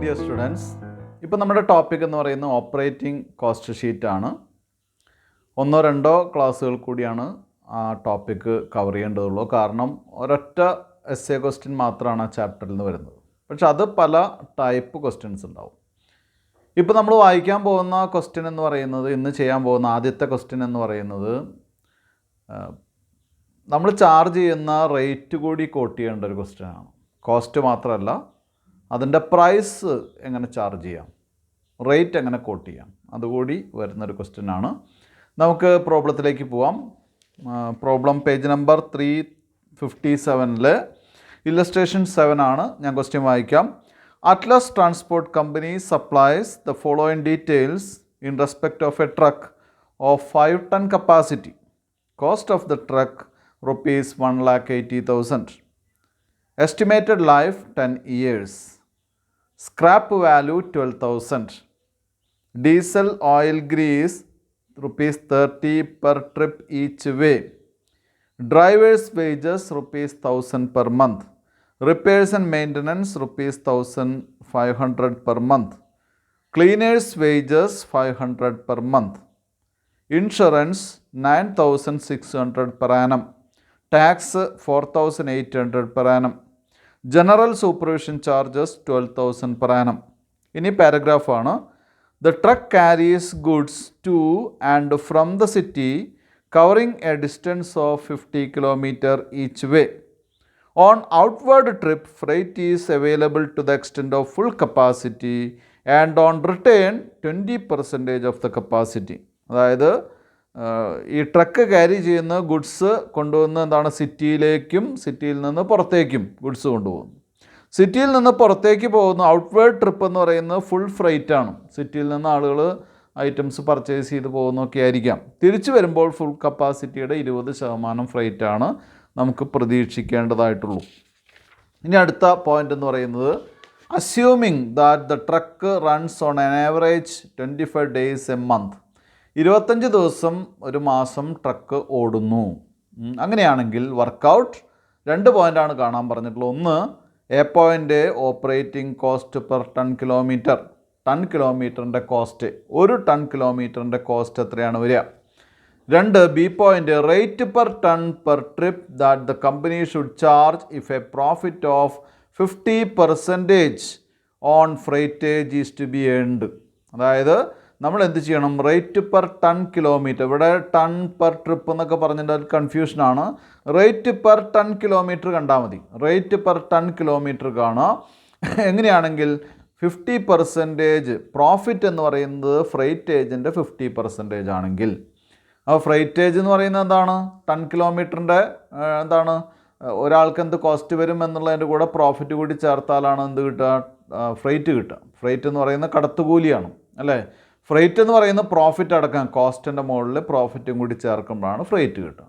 Dear students, ഇപ്പോൾ നമ്മുടെ topic എന്ന് പറയുന്നത് ഓപ്പറേറ്റിംഗ് കോസ്റ്റ് ഷീറ്റാണ്. ഒന്നോ രണ്ടോ ക്ലാസ്സുകൾ കൂടിയാണ് ആ ടോപ്പിക്ക് കവർ ചെയ്യേണ്ടതുള്ളൂ. കാരണം ഒരൊറ്റ എസ് എ ക്വസ്റ്റ്യൻ മാത്രമാണ് ആ ചാപ്റ്ററിൽ നിന്ന് വരുന്നത്. പക്ഷെ അത് പല ടൈപ്പ് ക്വസ്റ്റ്യൻസ് ഉണ്ടാവും. ഇപ്പോൾ നമ്മൾ വായിക്കാൻ പോകുന്ന ക്വസ്റ്റ്യൻ എന്ന് പറയുന്നത്, ഇന്ന് ചെയ്യാൻ പോകുന്ന ആദ്യത്തെ ക്വസ്റ്റ്യൻ എന്ന് പറയുന്നത്, നമ്മൾ ചാർജ് ചെയ്യുന്ന റേറ്റ് കൂടി കോട്ട് ചെയ്യേണ്ട ഒരു ക്വസ്റ്റ്യനാണ്. കോസ്റ്റ് മാത്രമല്ല, അതിൻ്റെ പ്രൈസ് എങ്ങനെ ചാർജ് ചെയ്യാം, റേറ്റ് എങ്ങനെ കോട്ട് ചെയ്യാം, അതുകൂടി വരുന്നൊരു ക്വസ്റ്റ്യനാണ്. നമുക്ക് പ്രോബ്ലത്തിലേക്ക് പോവാം. പ്രോബ്ലം പേജ് നമ്പർ 357 ഇല്ലസ്ട്രേഷൻ 7 ആണ്. ഞാൻ ക്വസ്റ്റ്യൻ വായിക്കാം. Atlas transport company supplies the following details in respect of A truck of 5 ton capacity. Cost of the truck ₹1,80,000. Estimated life 10 years. Scrap value 12,000. Diesel oil grease ₹30 per trip each way. Driver's wages ₹1,000 per month. Repairs and maintenance ₹1,500 per month. Cleaners wages 500 per month. Insurance 9,600 per annum. Tax 4,800 per annum. General supervision charges 12,000 per annum. ഇനി പാരഗ്രാഫാണ്. The truck carries goods to and from the city covering a distance of 50 km each way. On outward trip, freight is available to the extent of full capacity and on return 20% of the capacity. അതായത് ഈ truck carry ചെയ്യുന്ന goods കൊണ്ടുവന്ന് എന്താണ്, സിറ്റിയിലേക്കും സിറ്റിയിൽ നിന്ന് പുറത്തേക്കും goods കൊണ്ടുപോകുന്നു. സിറ്റിയിൽ നിന്ന് പുറത്തേക്ക് പോകുന്ന ഔട്ട്വേർഡ് ട്രിപ്പ് എന്ന് പറയുന്നത് ഫുൾ ഫ്രൈറ്റ് ആണ്. സിറ്റിയിൽ നിന്ന് ആളുകൾ ഐറ്റംസ് പർച്ചേസ് ചെയ്ത് പോകുന്നൊക്കെ ആയിരിക്കാം. തിരിച്ചു വരുമ്പോൾ ഫുൾ കപ്പാസിറ്റിയുടെ 20% ഫ്രൈറ്റ് ആണ് നമുക്ക് പ്രതീക്ഷിക്കേണ്ടതായിട്ടുള്ളൂ. ഇനി അടുത്ത പോയിന്റ് എന്ന് പറയുന്നത്, assuming that the truck runs on an average 25 days A month. 25 ദിവസം ഒരു മാസം ട്രക്ക് ഓടുന്നു. അങ്ങനെയാണെങ്കിൽ വർക്കൗട്ട് 2 പോയിൻ്റാണ് കാണാൻ പറഞ്ഞിട്ടുള്ളത്. ഒന്ന്, A point operating cost per ton kilometre. Ton കിലോമീറ്ററിൻ്റെ കോസ്റ്റ്, 1 ton കിലോമീറ്ററിൻ്റെ കോസ്റ്റ് എത്രയാണ് വരിക. 2, B point rate per ton per trip that the company should charge if a profit of 50% on freightage is to be earned. അതായത് നമ്മൾ എന്ത് ചെയ്യണം, rate per ton kilometre, ഇവിടെ ton per trip എന്നൊക്കെ പറഞ്ഞിട്ട് ഒരു കൺഫ്യൂഷനാണ്. റേറ്റ് പെർ ടൺ കിലോമീറ്റർ കണ്ടാൽ മതി. റേറ്റ് പെർ ടൺ കിലോമീറ്റർ കാണാം. എങ്ങനെയാണെങ്കിൽ 50% പ്രോഫിറ്റ് എന്ന് പറയുന്നത് ഫ്രൈറ്റേജിൻ്റെ 50% ആണെങ്കിൽ, അപ്പോൾ ഫ്രൈറ്റേജ് എന്ന് പറയുന്നത് എന്താണ്, ടൺ കിലോമീറ്ററിൻ്റെ എന്താണ്, ഒരാൾക്ക് എന്ത് കോസ്റ്റ് വരും എന്നുള്ളതിൻ്റെ കൂടെ പ്രോഫിറ്റ് കൂടി ചേർത്താലാണ് എന്ത് കിട്ടുക, ഫ്രൈറ്റ് കിട്ടുക. ഫ്രൈറ്റ് എന്ന് പറയുന്നത് കടത്തുകൂലിയാണ് അല്ലേ. ഫ്രൈറ്റ് എന്ന് പറയുന്ന പ്രോഫിറ്റ് അടക്കം, കോസ്റ്റിൻ്റെ മുകളിൽ പ്രോഫിറ്റും കൂടി ചേർക്കുമ്പോഴാണ് ഫ്രൈറ്റ് കിട്ടുക.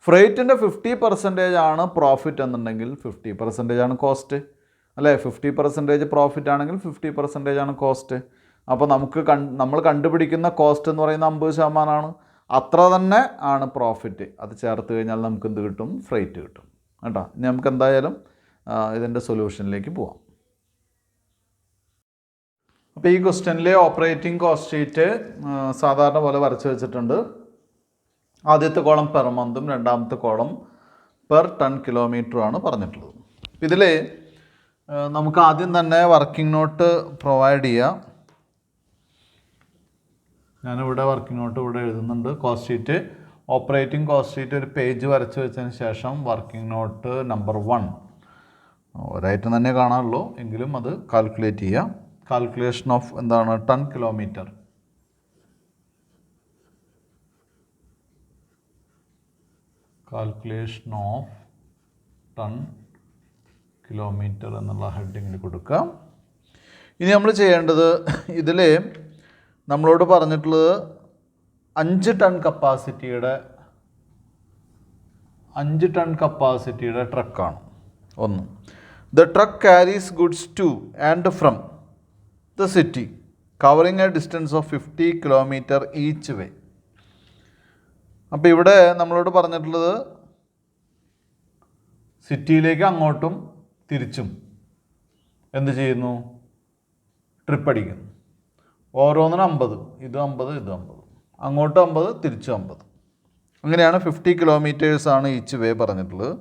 ഫ്രൈറ്റിൻ്റെ 50% ആണ് പ്രോഫിറ്റ് എന്നുണ്ടെങ്കിൽ 50% ആണ് കോസ്റ്റ് അല്ലേ. 50% പ്രോഫിറ്റ് ആണെങ്കിൽ 50% ആണ് കോസ്റ്റ്. അപ്പോൾ നമ്മൾ കണ്ടുപിടിക്കുന്ന കോസ്റ്റ് എന്ന് പറയുന്നത് 50% അത്ര തന്നെ ആണ് പ്രോഫിറ്റ്. അത് ചേർത്ത് കഴിഞ്ഞാൽ നമുക്ക് എന്ത് കിട്ടും, ഫ്രൈറ്റ് കിട്ടും കേട്ടോ. ഇനി നമുക്ക് എന്തായാലും ഇതിൻ്റെ സൊല്യൂഷനിലേക്ക് പോവാം. അപ്പോൾ ഈ ക്വസ്റ്റ്യനിലെ ഓപ്പറേറ്റിംഗ് കോസ്റ്റ് ഷീറ്റ് സാധാരണ പോലെ വരച്ച് വെച്ചിട്ടുണ്ട്. ആദ്യത്തെ കോളം പെർ മന്തും രണ്ടാമത്തെ കോളം പെർ ടൺ കിലോമീറ്ററുമാണ് പറഞ്ഞിട്ടുള്ളത്. ഇതിൽ നമുക്ക് ആദ്യം തന്നെ വർക്കിംഗ് നോട്ട് പ്രൊവൈഡ് ചെയ്യാം. ഞാനിവിടെ വർക്കിംഗ് നോട്ട് ഇവിടെ എഴുതുന്നുണ്ട്. Cost sheet, operating cost sheet ഒരു പേജ് വരച്ച് വെച്ചതിന് ശേഷം വർക്കിംഗ് നോട്ട് നമ്പർ 1 ഒരായിട്ട് തന്നെ കാണാറുള്ളൂ, എങ്കിലും അത് കാൽക്കുലേറ്റ് ചെയ്യാം. കാൽക്കുലേഷൻ ഓഫ് എന്താണ്, ton kilometer. Calculation of ton kilometer എന്നുള്ള ഹെഡിങ്ങിൽ കൊടുക്കുക. ഇനി നമ്മൾ ചെയ്യേണ്ടത്, ഇതിൽ നമ്മളോട് പറഞ്ഞിട്ടുള്ളത് 5 ton കപ്പാസിറ്റിയുടെ ട്രക്കാണ്. ഒന്ന്, the truck carries goods two and from the city covering a distance of 50 km each way. അപ്പോൾ ഇവിടെ നമ്മളോട് പറഞ്ഞിട്ടുള്ളത് സിറ്റിയിലേക്ക് അങ്ങോട്ടും തിരിച്ചും എന്ത് ചെയ്യുന്നു, ട്രിപ്പ് അടിക്കുന്നു. ഓരോന്നിനും 50, ഇത് 50, ഇത് 50, അങ്ങോട്ട് 50, തിരിച്ച് 50. അങ്ങനെയാണ് 50 കിലോമീറ്റേഴ്സാണ് ഈച്ച് വേ പറഞ്ഞിട്ടുള്ളത്.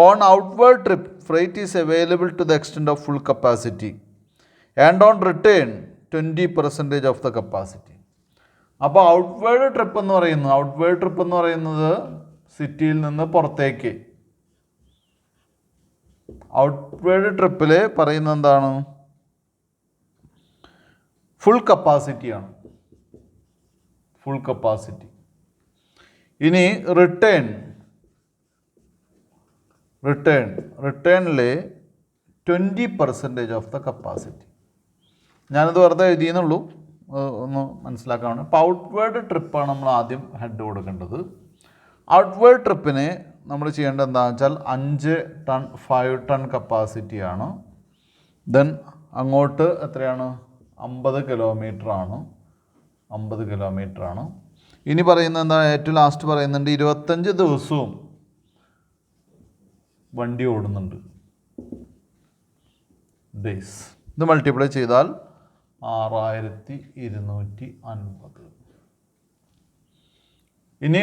On outward trip freight is available to the extent of full capacity and on return 20% of the capacity. അപ്പോൾ ഔട്ട്വേർഡ് ട്രിപ്പ് എന്ന് പറയുന്നത് സിറ്റിയിൽ നിന്ന് പുറത്തേക്ക്. ഔട്ട്വേർഡ് ട്രിപ്പിൽ പറയുന്നത് എന്താണ്? ഫുൾ കപ്പാസിറ്റിയാണ്, ഫുൾ കപ്പാസിറ്റി. ഇനി റിട്ടേണിൽ 20% ഓഫ് ദ കപ്പാസിറ്റി. ഞാനത് വെറുതെ എഴുതിയെന്നുള്ളൂ, ഒന്ന് മനസ്സിലാക്കാണ്. അപ്പോൾ ഔട്ട്വേർഡ് ട്രിപ്പാണ് നമ്മൾ ആദ്യം ഹെഡ് കൊടുക്കേണ്ടത്. ഔട്ട്വേർഡ് ട്രിപ്പിന് നമ്മൾ ചെയ്യേണ്ടത് എന്താണെന്ന് വെച്ചാൽ 5 ടൺ കപ്പാസിറ്റിയാണ്. ദെൻ അങ്ങോട്ട് എത്രയാണ്? 50 കിലോമീറ്ററാണ്. ഇനി പറയുന്നത് എന്താ? ഏറ്റവും ലാസ്റ്റ് പറയുന്നുണ്ട് 25 ദിവസവും വണ്ടി ഓടുന്നുണ്ട്, ഡേയ്സ്. ഇത് മൾട്ടിപ്ലൈ ചെയ്താൽ 6250. ഇനി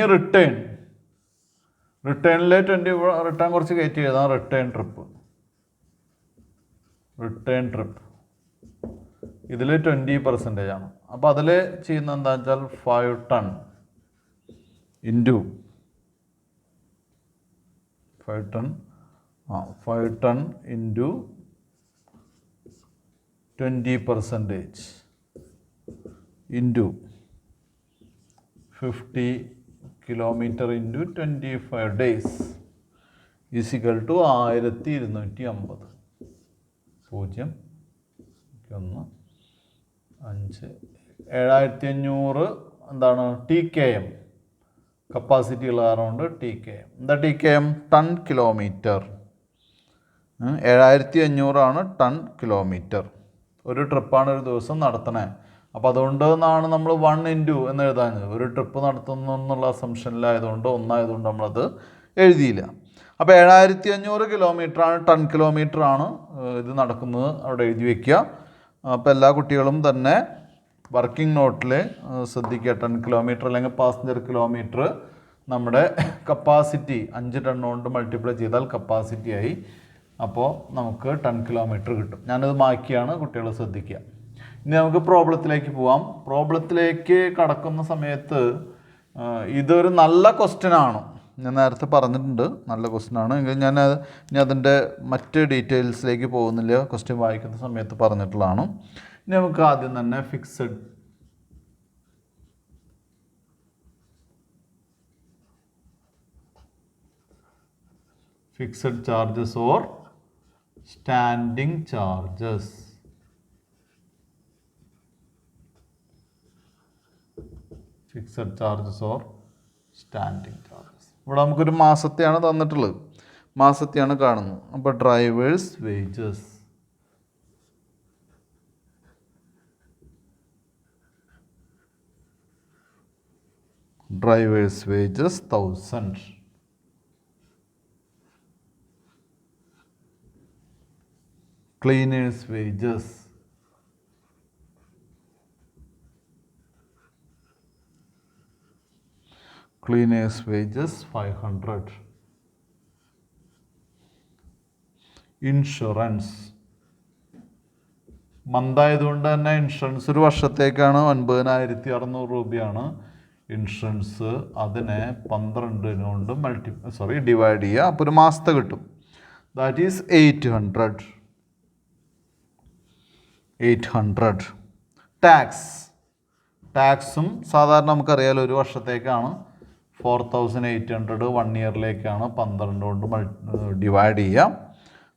റിട്ടേണിലെ 20, റിട്ടേൺ കുറച്ച് കയറ്റി എഴുതാം. റിട്ടേൺ ട്രിപ്പ് ഇതിൽ 20% ആണ്. അപ്പോൾ അതിൽ ചെയ്യുന്നത് എന്താണെന്ന് വെച്ചാൽ 5 ton into 20% into 50 kilometer into 25 days is equal to 1250. 0, 1, 5, 7500 എന്താണ്? TKM കപ്പാസിറ്റി ഉള്ള കാരണമുണ്ട്. TKM എന്താ? TKM ton kilometer. 7500 ton kilometer. ഒരു ട്രിപ്പാണ് ഒരു ദിവസം നടത്തണേ. അപ്പോൾ അതുകൊണ്ട് എന്നാണ് നമ്മൾ 1 ഇൻറ്റു എന്ന് എഴുതാഞ്ഞത്. ഒരു ട്രിപ്പ് നടത്തുന്നു എന്നുള്ള അസംഷനിലായതുകൊണ്ട്, ഒന്നായതുകൊണ്ട് നമ്മളത് എഴുതിയില്ല. അപ്പോൾ 7500 കിലോമീറ്ററാണ്, ടൺ കിലോമീറ്ററാണ് ഇത് നടക്കുന്നത്. അവിടെ എഴുതി വയ്ക്കുക. അപ്പോൾ എല്ലാ കുട്ടികളും തന്നെ വർക്കിംഗ് നോട്ടിൽ ശ്രദ്ധിക്കുക. ടൺ കിലോമീറ്റർ അല്ലെങ്കിൽ പാസഞ്ചർ കിലോമീറ്റർ നമ്മുടെ കപ്പാസിറ്റി 5 ടൺ കൊണ്ട് മൾട്ടിപ്ലൈ ചെയ്താൽ കപ്പാസിറ്റി ആയി. അപ്പോൾ നമുക്ക് ടൺ കിലോമീറ്റർ കിട്ടും. ഞാനത് മാറ്റിയാണ്, കുട്ടികൾ ശ്രദ്ധിക്കുക. ഇനി നമുക്ക് പ്രോബ്ലത്തിലേക്ക് പോവാം. പ്രോബ്ലത്തിലേക്ക് കടക്കുന്ന സമയത്ത് ഇതൊരു നല്ല ക്വസ്റ്റ്യനാണ്. ഞാൻ നേരത്തെ പറഞ്ഞിട്ടുണ്ട് നല്ല ക്വസ്റ്റ്യനാണ്. എങ്കിൽ ഞാൻ ഇനി അതിൻ്റെ മറ്റ് ഡീറ്റെയിൽസിലേക്ക് പോകുന്നില്ല. ക്വസ്റ്റ്യൻ വായിക്കുന്ന സമയത്ത് പറഞ്ഞിട്ടുള്ളതാണ്. ഇനി നമുക്ക് ആദ്യം തന്നെ fixed charges or standing charges. Fixed charges or standing charges. ഇവിടെ നമുക്കൊരു മാസത്തെയാണ് തന്നിട്ടുള്ളത്, മാസത്തെയാണ് കാണുന്നത്. അപ്പോൾ drivers wages, drivers wages 1000. Cleaners wages, cleaners wages 500. Insurance മന്തായതുകൊണ്ട് തന്നെ ഇൻഷുറൻസ് ഒരു വർഷത്തേക്കാണ്. 9600 രൂപയാണ് ഇൻഷുറൻസ്. അതിനെ 12 കൊണ്ട് ഡിവൈഡ് ചെയ്യുക. അപ്പോൾ ഒരു മാസത്തെ കിട്ടും. That is 800. ടാക്സും സാധാരണ നമുക്കറിയാലോ ഒരു വർഷത്തേക്കാണ്. 4800 1 ഇയറിലേക്കാണ്. 12 കൊണ്ട് ഡിവൈഡ് ചെയ്യാം.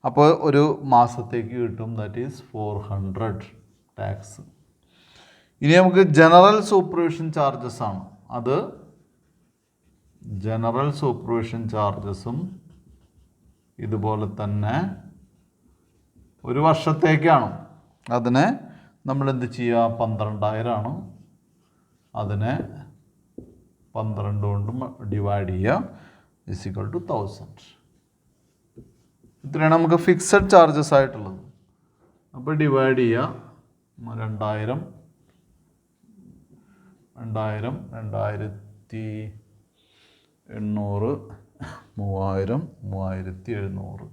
അപ്പോൾ ഒരു മാസത്തേക്ക് കിട്ടും. That is 400 tax. ഇനി നമുക്ക് ജനറൽ സൂപ്പർവിഷൻ ചാർജസ് ആണ്. അത് ജനറൽ സൂപ്പർവിഷൻ ചാർജസും ഇതുപോലെ തന്നെ ഒരു വർഷത്തേക്കാണ്. അതിനെ നമ്മൾ എന്ത് ചെയ്യുക? 12000 ആണ്. അതിനെ 12 കൊണ്ട് ഡിവൈഡ് ചെയ്യുക. Equal to 1000. ഇത്രയാണ് നമുക്ക് ഫിക്സഡ് ചാർജസ് ആയിട്ടുള്ളത്. അപ്പോൾ ഡിവൈഡ് ചെയ്യുക. 2000, 2000, 2800, 3000, 3700,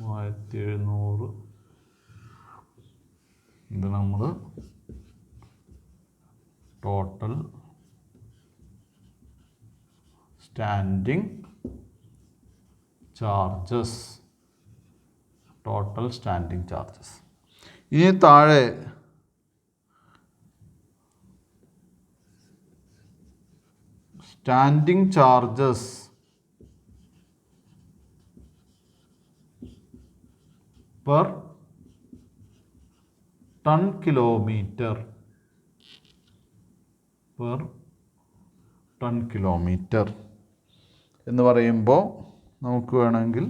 3700. ഇത് നമ്മൾ total standing charges. Total standing charges. ഇനി താഴെ standing charges per ton kilometre. Per ton kilometre എന്ന് പറയുമ്പോൾ നമുക്ക് വേണമെങ്കിൽ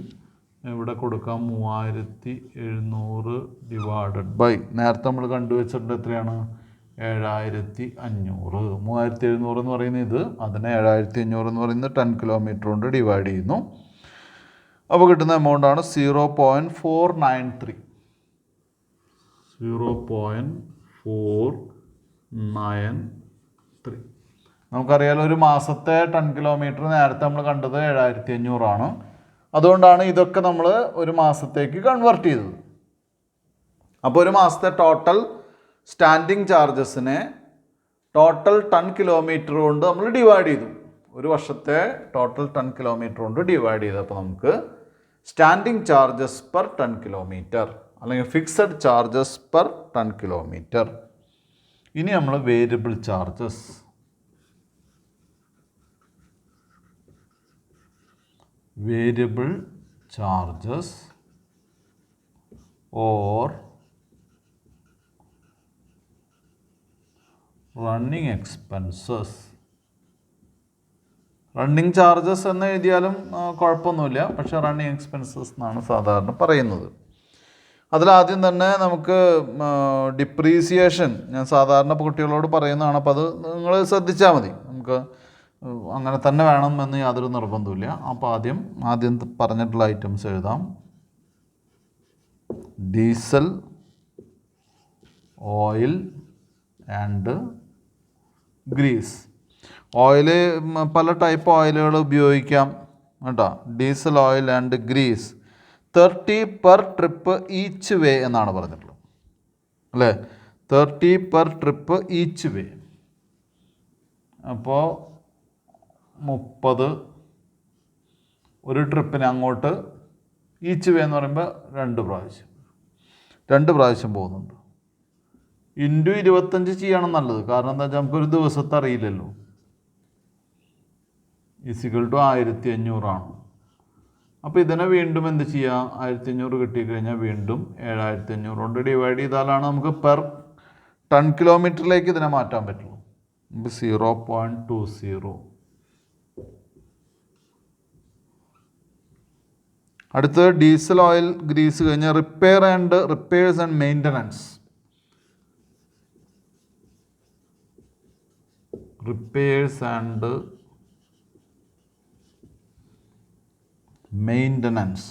ഇവിടെ കൊടുക്കാം 3700 ഡിവൈഡഡ് ബൈ, നേരത്തെ നമ്മൾ കണ്ടുവച്ചിട്ടുണ്ട് എത്രയാണ്, 7500. 3700 എന്ന് പറയുന്നത് ഇത്, അതിനെ 7500 എന്ന് പറയുന്നത് 10 കിലോമീറ്റർ കൊണ്ട് ഡിവൈഡ് ചെയ്യുന്നു. അപ്പോൾ കിട്ടുന്ന എമൗണ്ടാണ് 0.493. 0.493. നമുക്കറിയാലോ ഒരു മാസത്തെ 10 കിലോമീറ്റർ നേരത്തെ നമ്മൾ കണ്ടത് 7500 ആണ്. അതുകൊണ്ടാണ് ഇതൊക്കെ നമ്മൾ ഒരു മാസത്തേക്ക് കൺവേർട്ട് ചെയ്തത്. അപ്പോൾ ഒരു മാസത്തെ ടോട്ടൽ സ്റ്റാൻഡിങ് ചാർജസിനെ ടോട്ടൽ 10 കിലോമീറ്റർ കൊണ്ട് നമ്മൾ ഡിവൈഡ് ചെയ്തു. ഒരു വർഷത്തെ ടോട്ടൽ 10 കിലോമീറ്റർ കൊണ്ട് ഡിവൈഡ് ചെയ്തപ്പോൾ നമുക്ക് സ്റ്റാൻഡിങ് ചാർജസ് പെർ 10 കിലോമീറ്റർ അല്ലെങ്കിൽ ഫിക്സഡ് ചാർജസ് പെർ 10 കിലോമീറ്റർ. ഇനി നമ്മൾ variable charges. Variable charges or running expenses. Running charges എന്ന് എഴുതിയാലും കുഴപ്പമൊന്നുമില്ല, പക്ഷേ റണ്ണിങ് എക്സ്പെൻസസ് എന്നാണ് സാധാരണ പറയുന്നത്. അതിലാദ്യം തന്നെ നമുക്ക് ഡിപ്രീസിയേഷൻ, ഞാൻ സാധാരണ കുട്ടികളോട് പറയുന്നതാണ്, അപ്പോൾ അത് നിങ്ങൾ ശ്രദ്ധിച്ചാൽ മതി. നമുക്ക് അങ്ങനെ തന്നെ വേണമെന്ന് യാതൊരു നിർബന്ധമില്ല. അപ്പോൾ ആദ്യം പറഞ്ഞിട്ടുള്ള ഐറ്റംസ് എഴുതാം. Diesel, oil and grease. Oil പല ടൈപ്പ് ഓയിലുകൾ ഉപയോഗിക്കാം കേട്ടോ. Diesel oil and grease 30 per trip each way എന്നാണ് പറഞ്ഞിട്ടുള്ളത് അല്ലേ. 30 പെർ ട്രിപ്പ് ഈച്ച് വേ. അപ്പോൾ 30 ഒരു ട്രിപ്പിന് അങ്ങോട്ട്. ഈച്ച് വേ എന്ന് പറയുമ്പോൾ 2 പ്രാവശ്യം പോകുന്നുണ്ട്. ഇൻറ്റു 25 ചെയ്യണം നല്ലത്. കാരണം എന്താ വെച്ചാൽ നമുക്കൊരു ദിവസത്തെ അറിയില്ലല്ലോ. ഈസിക്വൽ ടു 1500 ആണ്. അപ്പോൾ ഇതിനെ വീണ്ടും എന്ത് ചെയ്യാം, 1500 കിട്ടിക്കഴിഞ്ഞാൽ വീണ്ടും 7500 കൊണ്ട് ഡിവൈഡ് ചെയ്താലാണ് നമുക്ക് പെർ ടൺ കിലോമീറ്ററിലേക്ക് ഇതിനെ മാറ്റാൻ പറ്റുള്ളൂ. 0.20. അടുത്തത് ഡീസൽ ഓയിൽ ഗ്രീസ് കഴിഞ്ഞാൽ repairs and maintenance. Repairs and maintenance.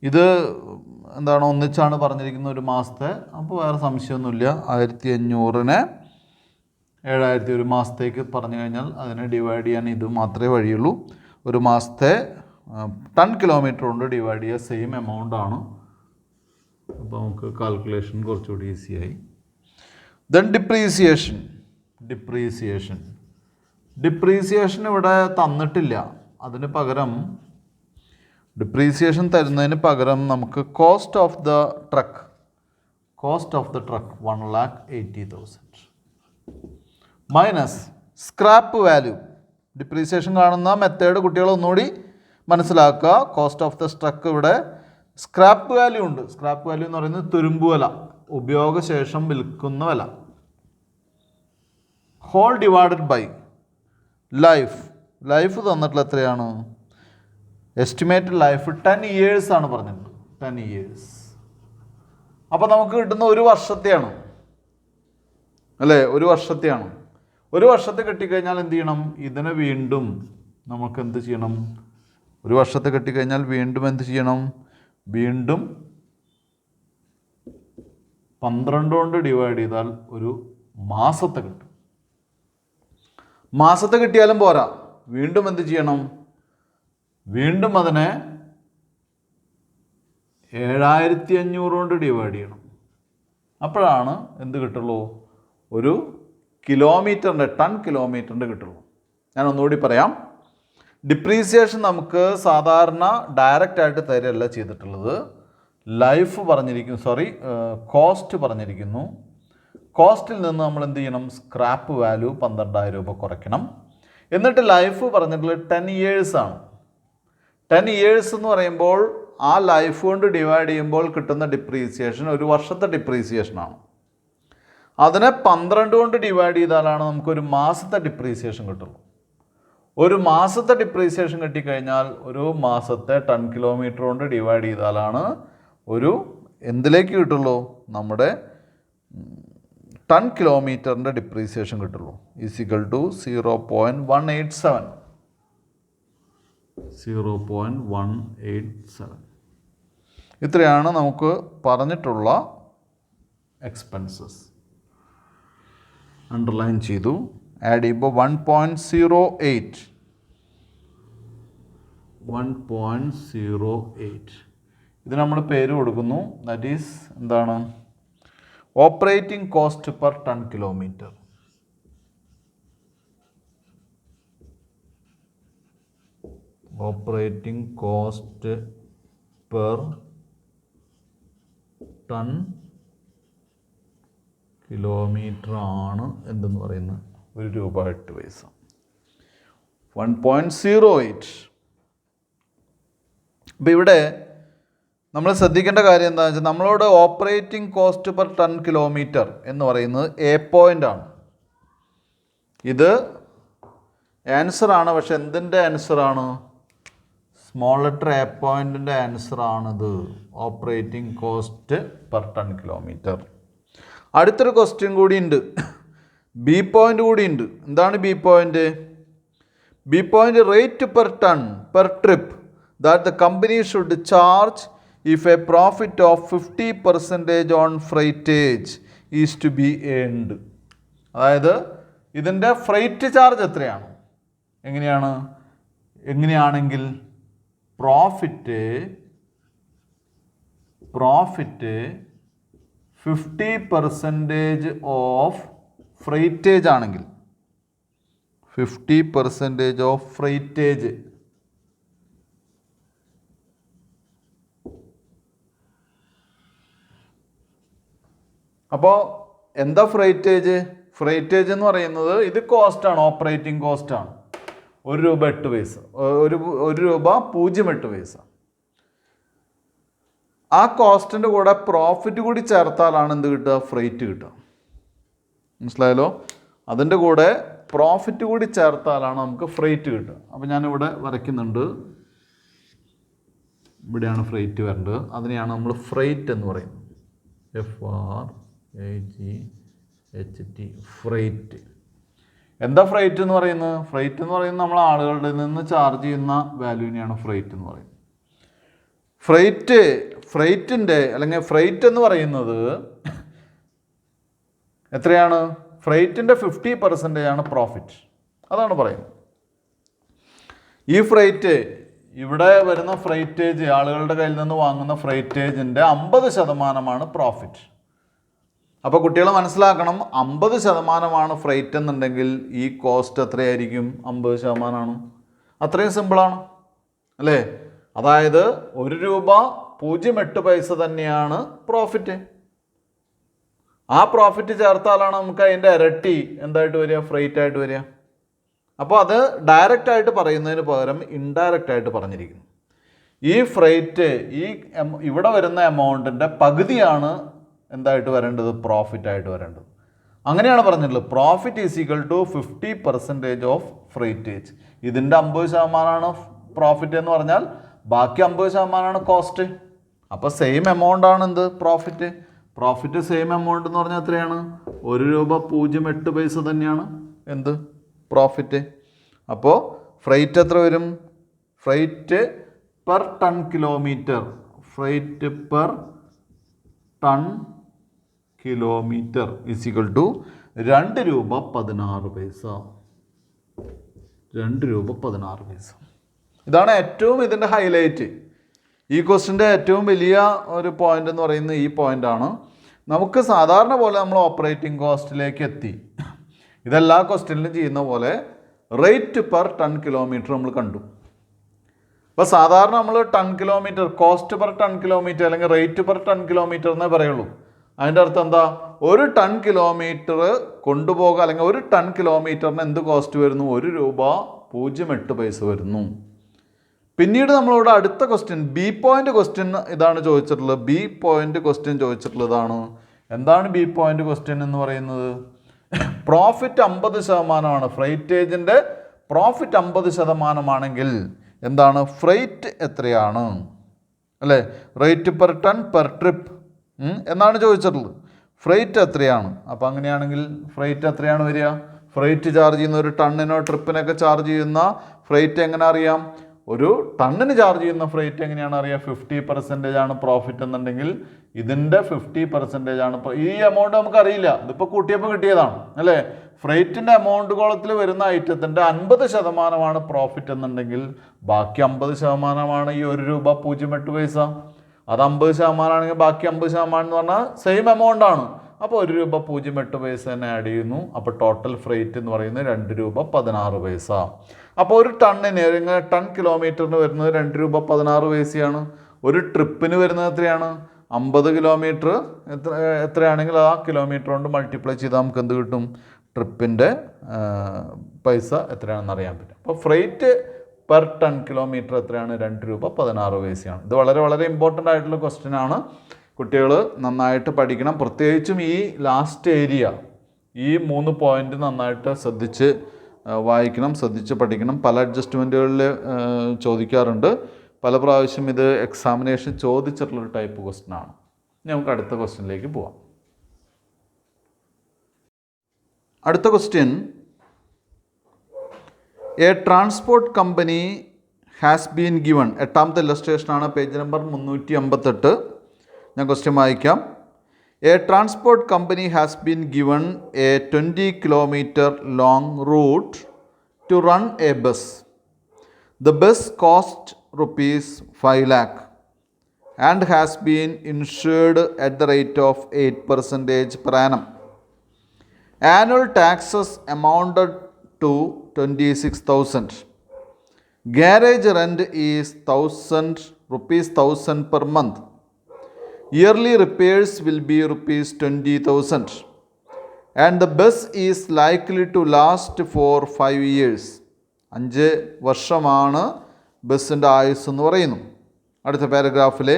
ഇത് എന്താണ്, ഒന്നിച്ചാണ് പറഞ്ഞിരിക്കുന്നത് ഒരു മാസത്തെ. അപ്പോൾ വേറെ സംശയമൊന്നുമില്ല. 1500നെ 7000 ഒരു മാസത്തേക്ക് പറഞ്ഞു കഴിഞ്ഞാൽ അതിനെ ഡിവൈഡ് ചെയ്യാൻ ഇത് മാത്രമേ വഴിയുള്ളൂ. ഒരു മാസത്തെ 10 കിലോമീറ്റർ കൊണ്ട് ഡിവൈഡ് ചെയ്യുക, സെയിം എമൗണ്ട് ആണ്. അപ്പോൾ നമുക്ക് കാൽക്കുലേഷൻ കുറച്ചുകൂടി ഈസിയായി. ദെൻ ഡിപ്രീസിയേഷൻ ഇവിടെ തന്നിട്ടില്ല. അതിന് പകരം ഡിപ്രീസിയേഷൻ തരുന്നതിന് പകരം നമുക്ക് cost of the truck 1,80,000 minus scrap value. Depreciation കാണുന്ന മെത്തേഡ് കുട്ടികൾ ഒന്നുകൂടി മനസ്സിലാക്കുക. കോസ്റ്റ് ഓഫ് ദ ട്രക്ക് ഇവിടെ സ്ക്രാപ്പ് വാല്യൂ ഉണ്ട്. സ്ക്രാപ്പ് വാല്യൂ എന്ന് പറയുന്നത് തുരുമ്പ് വില, ഉപയോഗശേഷം വിൽക്കുന്ന വില. ഹോൾ ഡിവൈഡഡ് ബൈ ലൈഫ് തന്നിട്ടുള്ള എത്രയാണ്, എസ്റ്റിമേറ്റഡ് ലൈഫ് 10 years ആണ് പറഞ്ഞിട്ടുണ്ട്. 10 years. അപ്പോൾ നമുക്ക് കിട്ടുന്ന ഒരു വർഷത്തെയാണ് അല്ലേ, ഒരു വർഷത്തെ കിട്ടിക്കഴിഞ്ഞാൽ എന്ത് ചെയ്യണം, ഇതിനെ വീണ്ടും നമുക്ക് എന്ത് ചെയ്യണം, ഒരു വർഷത്തെ കിട്ടിക്കഴിഞ്ഞാൽ വീണ്ടും എന്ത് ചെയ്യണം, വീണ്ടും 12 കൊണ്ട് ഡിവൈഡ് ചെയ്താൽ ഒരു മാസത്തെ കിട്ടും. മാസത്തെ കിട്ടിയാലും പോരാ, വീണ്ടും എന്ത് ചെയ്യണം? വീണ്ടും അതിനെ 7500 കൊണ്ട് ഡിവൈഡ് ചെയ്യണം. അപ്പോഴാണ് എന്ത് കിട്ടുള്ളൂ? ഒരു കിലോമീറ്ററിൻ്റെ, ടൺ കിലോമീറ്ററിൻ്റെ കിട്ടുള്ളൂ. ഞാൻ ഒന്നുകൂടി പറയാം. ഡിപ്രീസിയേഷൻ നമുക്ക് സാധാരണ ഡയറക്റ്റായിട്ട് തരികയല്ല ചെയ്തിട്ടുള്ളത്. ലൈഫ് പറഞ്ഞിരിക്കുന്നു, കോസ്റ്റ് പറഞ്ഞിരിക്കുന്നു. കോസ്റ്റിൽ നിന്ന് നമ്മൾ എന്ത് ചെയ്യണം? സ്ക്രാപ്പ് വാല്യൂ 12,000 രൂപ കുറയ്ക്കണം. എന്നിട്ട് ലൈഫ് പറഞ്ഞിട്ടുള്ളത് 10 ഇയേഴ്സ് ആണ്. 10 ഇയേഴ്സ് എന്ന് പറയുമ്പോൾ ആ ലൈഫ് കൊണ്ട് ഡിവൈഡ് ചെയ്യുമ്പോൾ കിട്ടുന്ന ഡിപ്രീസിയേഷൻ ഒരു വർഷത്തെ ഡിപ്രീസിയേഷനാണ്. അതിനെ 12 കൊണ്ട് ഡിവൈഡ് ചെയ്താലാണ് നമുക്കൊരു മാസത്തെ ഡിപ്രീസിയേഷൻ കിട്ടുള്ളൂ. ഒരു മാസത്തെ ഡിപ്രീസിയേഷൻ കിട്ടിക്കഴിഞ്ഞാൽ ഒരു മാസത്തെ ടൺ കിലോമീറ്റർ കൊണ്ട് ഡിവൈഡ് ചെയ്താലാണ് ഒരു എന്തിലേക്ക് കിട്ടുള്ളൂ? നമ്മുടെ ടൺ കിലോമീറ്ററിൻ്റെ ഡിപ്രീസിയേഷൻ കിട്ടുള്ളൂ. Is equal to 0.187. 0.187. ഇത്രയാണ് നമുക്ക് പറഞ്ഞിട്ടുള്ള എക്സ്പെൻസസ്. അണ്ടർലൈൻ ചെയ്തു. ആഡ് ചെയ്യുമ്പോൾ 1.08. 1.08. ഇത് നമ്മൾ പേര് കൊടുക്കുന്നു. ദാറ്റ് ഈസ് എന്താണ്? Operating cost per ton kilometre. Operating cost per ton kilometre ആണ് എന്തെന്ന് പറയുന്നത് ₹1.08. 1.08. അപ്പോൾ ഇവിടെ നമ്മൾ ശ്രദ്ധിക്കേണ്ട കാര്യം എന്താണെന്ന് വെച്ചാൽ നമ്മളോട് operating cost per ton kilometre എന്ന് പറയുന്നത് എ പോയിൻ്റ് ആണ്. ഇത് ആൻസറാണ്. പക്ഷെ എന്തിൻ്റെ ആൻസറാണ്? സ്മോൾ ലെറ്റർ എ പോയിൻറ്റിൻ്റെ ആൻസറാണിത്. Operating cost per ton kilometre. അടുത്തൊരു ക്വസ്റ്റ്യൻ കൂടി ഉണ്ട്. ബി പോയിൻ്റ് കൂടി ഉണ്ട്. എന്താണ് B point? B point rate per ton per trip that the company should charge if a profit of 50% on freightage is to be earned. അതായത് ഇതിൻ്റെ freight charge എത്രയാണ്? എങ്ങനെയാണെങ്കിൽ profit 50% of ഫ്രൈറ്റേജ് ആണെങ്കിൽ 50% of ഫ്രൈറ്റേജ്. അപ്പോൾ എന്താ ഫ്രൈറ്റേജ്? ഫ്രൈറ്റേജ് എന്ന് പറയുന്നത് ഇത് കോസ്റ്റാണ്, ഓപ്പറേറ്റിംഗ് കോസ്റ്റാണ്. ₹1.08. ₹1.08. ആ കോസ്റ്റിൻ്റെ കൂടെ പ്രോഫിറ്റ് കൂടി ചേർത്താലാണ് എന്ത് കിട്ടുക? ഫ്രൈറ്റ് കിട്ടുക. മനസ്സിലായല്ലോ? അതിൻ്റെ കൂടെ പ്രോഫിറ്റ് കൂടി ചേർത്താലാണ് നമുക്ക് ഫ്രൈറ്റ് കിട്ടുക. അപ്പോൾ ഞാനിവിടെ വരയ്ക്കുന്നുണ്ട്. ഇവിടെയാണ് ഫ്രൈറ്റ് വരേണ്ടത്. അതിനെയാണ് നമ്മൾ ഫ്രൈറ്റ് എന്ന് പറയുന്നത്. FRAGHT, freight. എന്താ ഫ്രൈറ്റ് എന്ന് പറയുന്നത്? ഫ്രൈറ്റ് എന്ന് പറയുന്നത് നമ്മൾ ആളുകളുടെ നിന്ന് ചാർജ് ചെയ്യുന്ന വാല്യൂവിനെയാണ് ഫ്രൈറ്റ് എന്ന് പറയുന്നത്. ഫ്രൈറ്റിൻ്റെ അല്ലെങ്കിൽ ഫ്രൈറ്റ് എന്ന് പറയുന്നത് എത്രയാണ്? ഫ്രൈറ്റിൻ്റെ 50% ആണ് പ്രോഫിറ്റ്. അതാണ് പറയുന്നത്. ഈ ഫ്രൈറ്റ്, ഇവിടെ വരുന്ന ഫ്രൈറ്റേജ്, ആളുകളുടെ കയ്യിൽ നിന്ന് വാങ്ങുന്ന ഫ്രൈറ്റേജിൻ്റെ 50% പ്രോഫിറ്റ്. അപ്പോൾ കുട്ടികൾ മനസ്സിലാക്കണം, 50% ഫ്രൈറ്റ് എന്നുണ്ടെങ്കിൽ ഈ കോസ്റ്റ് എത്രയായിരിക്കും? 50%. അത്രയും സിമ്പിളാണ് അല്ലേ? അതായത് ₹1.08 തന്നെയാണ് പ്രോഫിറ്റ്. ആ പ്രോഫിറ്റ് ചേർത്താലാണ് നമുക്ക് അതിൻ്റെ ഇരട്ടി എന്തായിട്ട് വരിക? ഫ്രൈറ്റ് ആയിട്ട് വരിക. അപ്പോൾ അത് ഡയറക്റ്റ് ആയിട്ട് പറയുന്നതിന് പകരം ഇൻഡയറക്റ്റ് ആയിട്ട് പറഞ്ഞിരിക്കുന്നു. ഈ ഫ്രൈറ്റ്, ഇവിടെ വരുന്ന എമൗണ്ടിൻ്റെ പകുതിയാണ് എന്തായിട്ട് വരേണ്ടത്? പ്രോഫിറ്റ് ആയിട്ട് വരേണ്ടത്. അങ്ങനെയാണ് പറഞ്ഞിട്ടുള്ളത്. Profit is equal to 50% of freightage. ഇതിൻ്റെ 50% പ്രോഫിറ്റ് എന്ന് പറഞ്ഞാൽ ബാക്കി 50% കോസ്റ്റ്. അപ്പോൾ സെയിം എമൗണ്ട് ആണ് എന്ത്? പ്രോഫിറ്റ് സെയിം എമൗണ്ട് എന്ന് പറഞ്ഞാൽ എത്രയാണ്? ₹1.08 തന്നെയാണ് എന്ത്? പ്രോഫിറ്റ്. അപ്പോൾ ഫ്രൈറ്റ് എത്ര വരും? Freight per ton kilometre. Freight per ton kilometre is equal to 2 രൂപ 16 പൈസ. 2 രൂപ 16 പൈസ. ഇതാണ് ഏറ്റവും ഇതിൻ്റെ ഹൈലൈറ്റ്. ഈ ക്വസ്റ്റിൻ്റെ ഏറ്റവും വലിയ ഒരു പോയിന്റ് എന്ന് പറയുന്നത് ഈ പോയിൻ്റാണ്. നമുക്ക് സാധാരണ പോലെ നമ്മൾ ഓപ്പറേറ്റിംഗ് കോസ്റ്റിലേക്ക് എത്തി. ഇതെല്ലാ ക്വസ്റ്റ്യനിലും ചെയ്യുന്ന പോലെ റേറ്റ് പെർ ടൺ കിലോമീറ്റർ നമ്മൾ കണ്ടു. അപ്പോൾ സാധാരണ നമ്മൾ ton kilometre, cost per ton kilometre അല്ലെങ്കിൽ റേറ്റ് പെർ ടൺ കിലോമീറ്റർ എന്നേ പറയുള്ളൂ. അതിൻ്റെ അർത്ഥം എന്താ? ഒരു ടൺ കിലോമീറ്റർ കൊണ്ടുപോകുക അല്ലെങ്കിൽ ഒരു ടൺ കിലോമീറ്ററിന് എന്ത് കോസ്റ്റ് വരുന്നു? 1 രൂപ 0.8 പൈസ വരുന്നു. പിന്നീട് നമ്മളിവിടെ അടുത്ത ക്വസ്റ്റ്യൻ ബി പോയിന്റ് ക്വസ്റ്റ്യൻ ഇതാണ് ചോദിച്ചിട്ടുള്ളത്. ബി പോയിന്റ് ക്വസ്റ്റ്യൻ ചോദിച്ചിട്ടുള്ളതാണ്. എന്താണ് ബി പോയിന്റ് ക്വസ്റ്റ്യൻ എന്ന് പറയുന്നത്? പ്രോഫിറ്റ് 50%, ഫ്രൈറ്റേജിൻ്റെ പ്രോഫിറ്റ് 50%ആണെങ്കിൽ എന്താണ് ഫ്രൈറ്റ് എത്രയാണ്, അല്ലേ? Rate per ton per trip എന്നാണ് ചോദിച്ചിട്ടുള്ളത്. ഫ്രൈറ്റ് എത്രയാണ്? അപ്പോൾ അങ്ങനെയാണെങ്കിൽ ഫ്രൈറ്റ് എത്രയാണ് വരിക? ഫ്രൈറ്റ് ചാർജ് ചെയ്യുന്ന ഒരു ടണ്ണിനോ ട്രിപ്പിനൊക്കെ ചാർജ് ചെയ്യുന്ന ഫ്രൈറ്റ് എങ്ങനെ അറിയാം? ഒരു ടണ്ണിന് ചാർജ് ചെയ്യുന്ന ഫ്രൈറ്റ് എങ്ങനെയാണ് അറിയാം? 50% ആണ് പ്രോഫിറ്റ് എന്നുണ്ടെങ്കിൽ ഇതിൻ്റെ 50% ആണ്. ഈ എമൗണ്ട് നമുക്ക് അറിയില്ല, ഇതിപ്പോൾ കൂട്ടിയപ്പോൾ കിട്ടിയതാണ്, അല്ലേ? ഫ്രൈറ്റിൻ്റെ എമൗണ്ട് കോളത്തിൽ വരുന്ന ഐറ്റത്തിൻ്റെ 50% പ്രോഫിറ്റ് എന്നുണ്ടെങ്കിൽ ബാക്കി 50% ഈ 1 രൂപ 0.8 പൈസ. അത് 50% ആണെങ്കിൽ ബാക്കി 50% എന്ന് പറഞ്ഞാൽ സെയിം എമൗണ്ട് ആണ്. അപ്പോൾ 1 രൂപ 0.8 പൈസ തന്നെ ആഡ് ചെയ്യുന്നു. അപ്പോൾ ടോട്ടൽ ഫ്രൈറ്റ് എന്ന് പറയുന്നത് 2 രൂപ 16 പൈസ. അപ്പോൾ ഒരു ടണ്ണിന് ടൺ കിലോമീറ്ററിന് വരുന്നത് 2 രൂപ 16 പൈസയാണ്. ഒരു ട്രിപ്പിന് വരുന്നത് എത്രയാണ്? 50 കിലോമീറ്റർ എത്രയാണെങ്കിൽ ആ കിലോമീറ്റർ കൊണ്ട് മൾട്ടിപ്ലൈ ചെയ്താൽ നമുക്ക് എന്ത് കിട്ടും? ട്രിപ്പിൻ്റെ പൈസ എത്രയാണെന്ന് അറിയാൻ പറ്റും. അപ്പോൾ ഫ്രൈറ്റ് പെർ ടൺ കിലോമീറ്റർ എത്രയാണ്? 2 രൂപ 16 പൈസയാണ്. ഇത് വളരെ വളരെ ഇമ്പോർട്ടൻ്റ് ആയിട്ടുള്ള ക്വസ്റ്റ്യൻ ആണ്. കുട്ടികൾ നന്നായിട്ട് പഠിക്കണം. പ്രത്യേകിച്ചും ഈ ലാസ്റ്റ് ഏരിയ, ഈ 3 പോയിന്റ് നന്നായിട്ട് ശ്രദ്ധിച്ച് വായിക്കണം, ശ്രദ്ധിച്ച് പഠിക്കണം. പല അഡ്ജസ്റ്റ്മെൻറ്റുകളിൽ ചോദിക്കാറുണ്ട്. പല പ്രാവശ്യം ഇത് എക്സാമിനേഷൻ ചോദിച്ചിട്ടുള്ളൊരു ടൈപ്പ് ക്വസ്റ്റ്യൻ ആണ്. നമുക്ക് അടുത്ത ക്വസ്റ്റ്യനിലേക്ക് പോവാം. അടുത്ത question, a transport company has been given. 8ാമത്തെ ഇല്ലസ്ട്രേഷനാണ്, പേജ് നമ്പർ 358. ഞാൻ ക്വസ്റ്റ്യൻ വായിക്കാം. A transport company has been given a 20 kilometre long route to run a bus. The bus cost ₹5 lakh and has been insured at the rate of 8% per annum. Annual taxes amounted to 26,000. Garage rent is ₹1,000 per month. Yearly repairs will be ₹20,000 and the bus is likely to last for 5 years. 5 വർഷമാണ് ബസ്സിൻ്റെ ആയുസ് എന്ന് പറയുന്നു. അടുത്ത പാരഗ്രാഫിലെ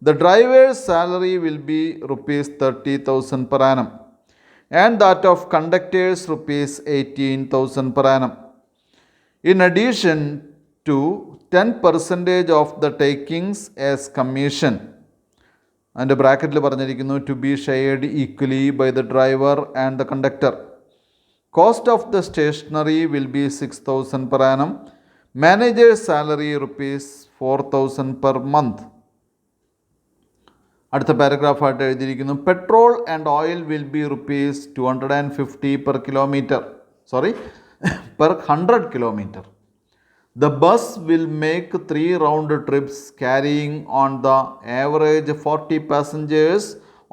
the driver's salary will be ₹30,000 per annum and that of conductors ₹18,000 per annum. In addition to 10% of the takings as commission. അതിൻ്റെ ബ്രാക്കറ്റിൽ പറഞ്ഞിരിക്കുന്നു to be shared equally by the driver and the conductor. Cost of the stationery will be 6,000 per annum. Manager's salary ₹4,000 per month. അടുത്ത പാരഗ്രാഫായിട്ട് എഴുതിയിരിക്കുന്നു petrol and oil will be ₹250 per kilometer. per 100 kilometer. The bus will make 3 round trips carrying on the average 40 passengers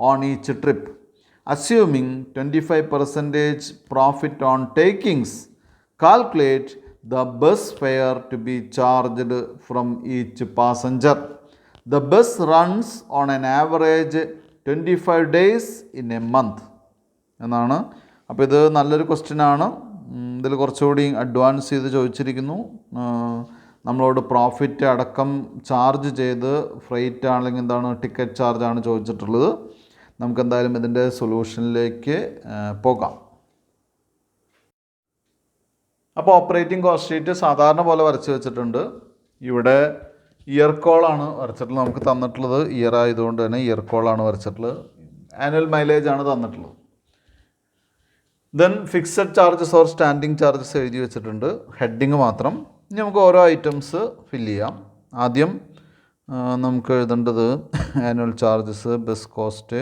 on each trip. Assuming 25% profit on takings, calculate the bus fare to be charged from each passenger. The bus runs on an average 25 days in a month. എന്നാണ്. അപ്പോൾ ഇത് നല്ലൊരു ക്വസ്റ്റ്യനാണ്. ഇതിൽ കുറച്ചുകൂടി advance ചെയ്ത് ചോദിച്ചിരിക്കുന്നു. നമ്മളോട് profit അടക്കം ചാർജ് ചെയ്ത് ഫ്രൈറ്റ് ആണെങ്കിൽ എന്താണ് ടിക്കറ്റ് ചാർജാണ് ചോദിച്ചിട്ടുള്ളത്. നമുക്കെന്തായാലും ഇതിൻ്റെ സൊല്യൂഷനിലേക്ക് പോകാം. അപ്പോൾ ഓപ്പറേറ്റിംഗ് കോസ്റ്റ് ഷീറ്റ് സാധാരണ പോലെ വരച്ച് വെച്ചിട്ടുണ്ട്. ഇവിടെ ഇയർ കോളാണ് വരച്ചിട്ടുള്ളത്. നമുക്ക് തന്നിട്ടുള്ളത് ഇയർ ആയതുകൊണ്ട് തന്നെ ഇയർ കോളാണ് വരച്ചിട്ടുള്ളത്. ആനുവൽ മൈലേജ് ആണ് തന്നിട്ടുള്ളത്. Then fixed charges or standing charges എഴുതി വെച്ചിട്ടുണ്ട്, ഹെഡിങ് മാത്രം. ഇനി നമുക്ക് ഓരോ ഐറ്റംസ് ഫില്ല് ചെയ്യാം. ആദ്യം നമുക്ക് എഴുതേണ്ടത് annual charges, bus cost,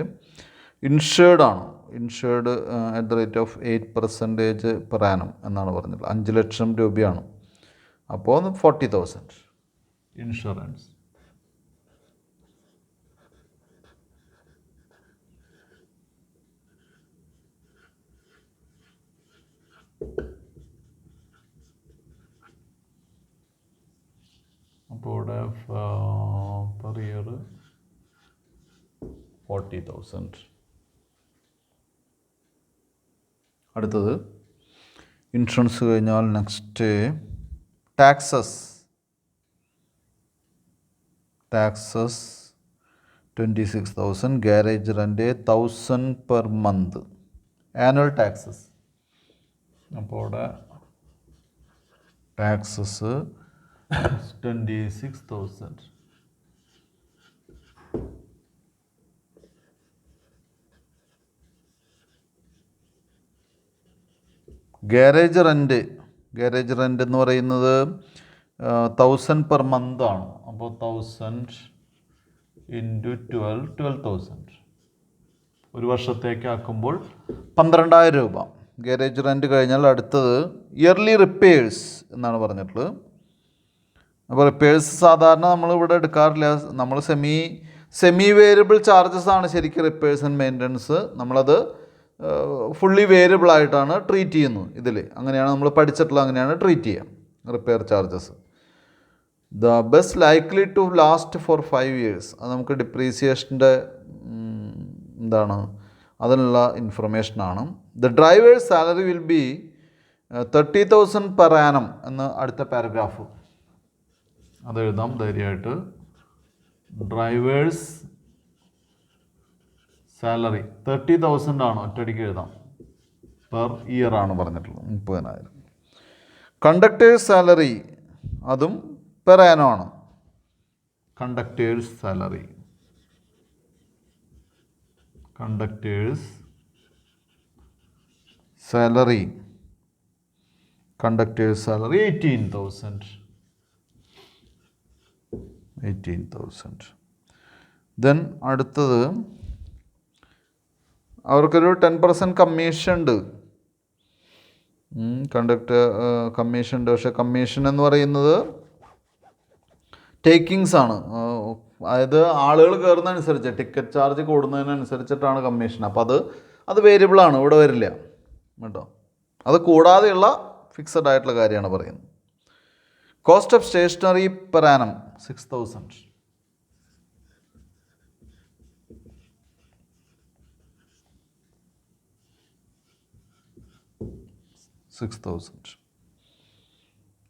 insured ആണോ? Insured at the rate of 8% per annum എന്നാണ് പറഞ്ഞത്. 5 ലക്ഷം രൂപയാണ്. അപ്പോൾ 40,000 ഇൻഷുറൻസ്. അപ്പോൾ ഇവിടെ പെർ ഇയർ 40,000. അടുത്തത് ഇൻഷുറൻസ് കഴിഞ്ഞാൽ next taxes. 26,000. Garage rent 1,000 per month. Annual taxes. അപ്പോൾ ഇവിടെ ടാക്സസ് 26,000. ഗാരേജ് റെൻ്റ് എന്ന് പറയുന്നത് 1,000 പെർ മന്ത് ആണ്. അപ്പോൾ 1,000 ഇൻറ്റു 12,000. ഒരു വർഷത്തേക്ക് ആക്കുമ്പോൾ 12,000 രൂപ. ഗാരേജ് റെൻ്റ് കഴിഞ്ഞാൽ അടുത്തത് ഇയർലി റിപ്പയേഴ്സ് എന്നാണ് പറഞ്ഞിട്ടുള്ളത്. അപ്പോൾ റിപ്പയേഴ്സ് സാധാരണ നമ്മളിവിടെ എടുക്കാറില്ല. നമ്മൾ സെമി വേരിയബിൾ ചാർജസ് ആണ് ശരിക്കും റിപ്പയേഴ്സ് ആൻഡ് മെയിൻ്റനൻസ്. നമ്മളത് ഫുള്ളി വേരിയബിൾ ആയിട്ടാണ് ട്രീറ്റ് ചെയ്യുന്നത്. ഇതിൽ അങ്ങനെയാണ് നമ്മൾ പഠിച്ചിട്ടുള്ളത്, അങ്ങനെയാണ് ട്രീറ്റ് ചെയ്യുക repair charges. The bus likely to last for 5 years. അത് നമുക്ക് ഡിപ്രീസിയേഷൻ്റെ എന്താണ് അതിനുള്ള ഇൻഫർമേഷനാണ്. The drivers salary will be 30,000 per annum എന്ന് അടുത്ത പാരഗ്രാഫ്. അത് എഴുതാം ധൈര്യമായിട്ട്. ഡ്രൈവേഴ്സ് സാലറി 30,000 ആണ്, ഒറ്റയടിക്ക് എഴുതാം. പെർ ഇയർ ആണ് പറഞ്ഞിട്ടുള്ളത്, 30,000. കണ്ടക്ടേഴ്സ് സാലറി അതും പെർ ആനം ആണ്. Conductors salary 18,000. ദെൻ അടുത്തത് അവർക്കൊരു 10% കമ്മീഷൻ ഉണ്ട്. കമ്മീഷൻ ഉണ്ട്. പക്ഷേ കമ്മീഷൻ എന്ന് പറയുന്നത് ടേക്കിങ്സ് ആണ്. അതായത് ആളുകൾ കയറുന്നതനുസരിച്ച് ടിക്കറ്റ് ചാർജ് കൂടുന്നതിനനുസരിച്ചിട്ടാണ് കമ്മീഷൻ. അപ്പോൾ അത് വേരിയബിളാണ്, ഇവിടെ വരില്ല കേട്ടോ. അത് കൂടാതെയുള്ള ഫിക്സഡ് ആയിട്ടുള്ള കാര്യമാണ് പറയുന്നത്. Cost of stationery per annum 6,000.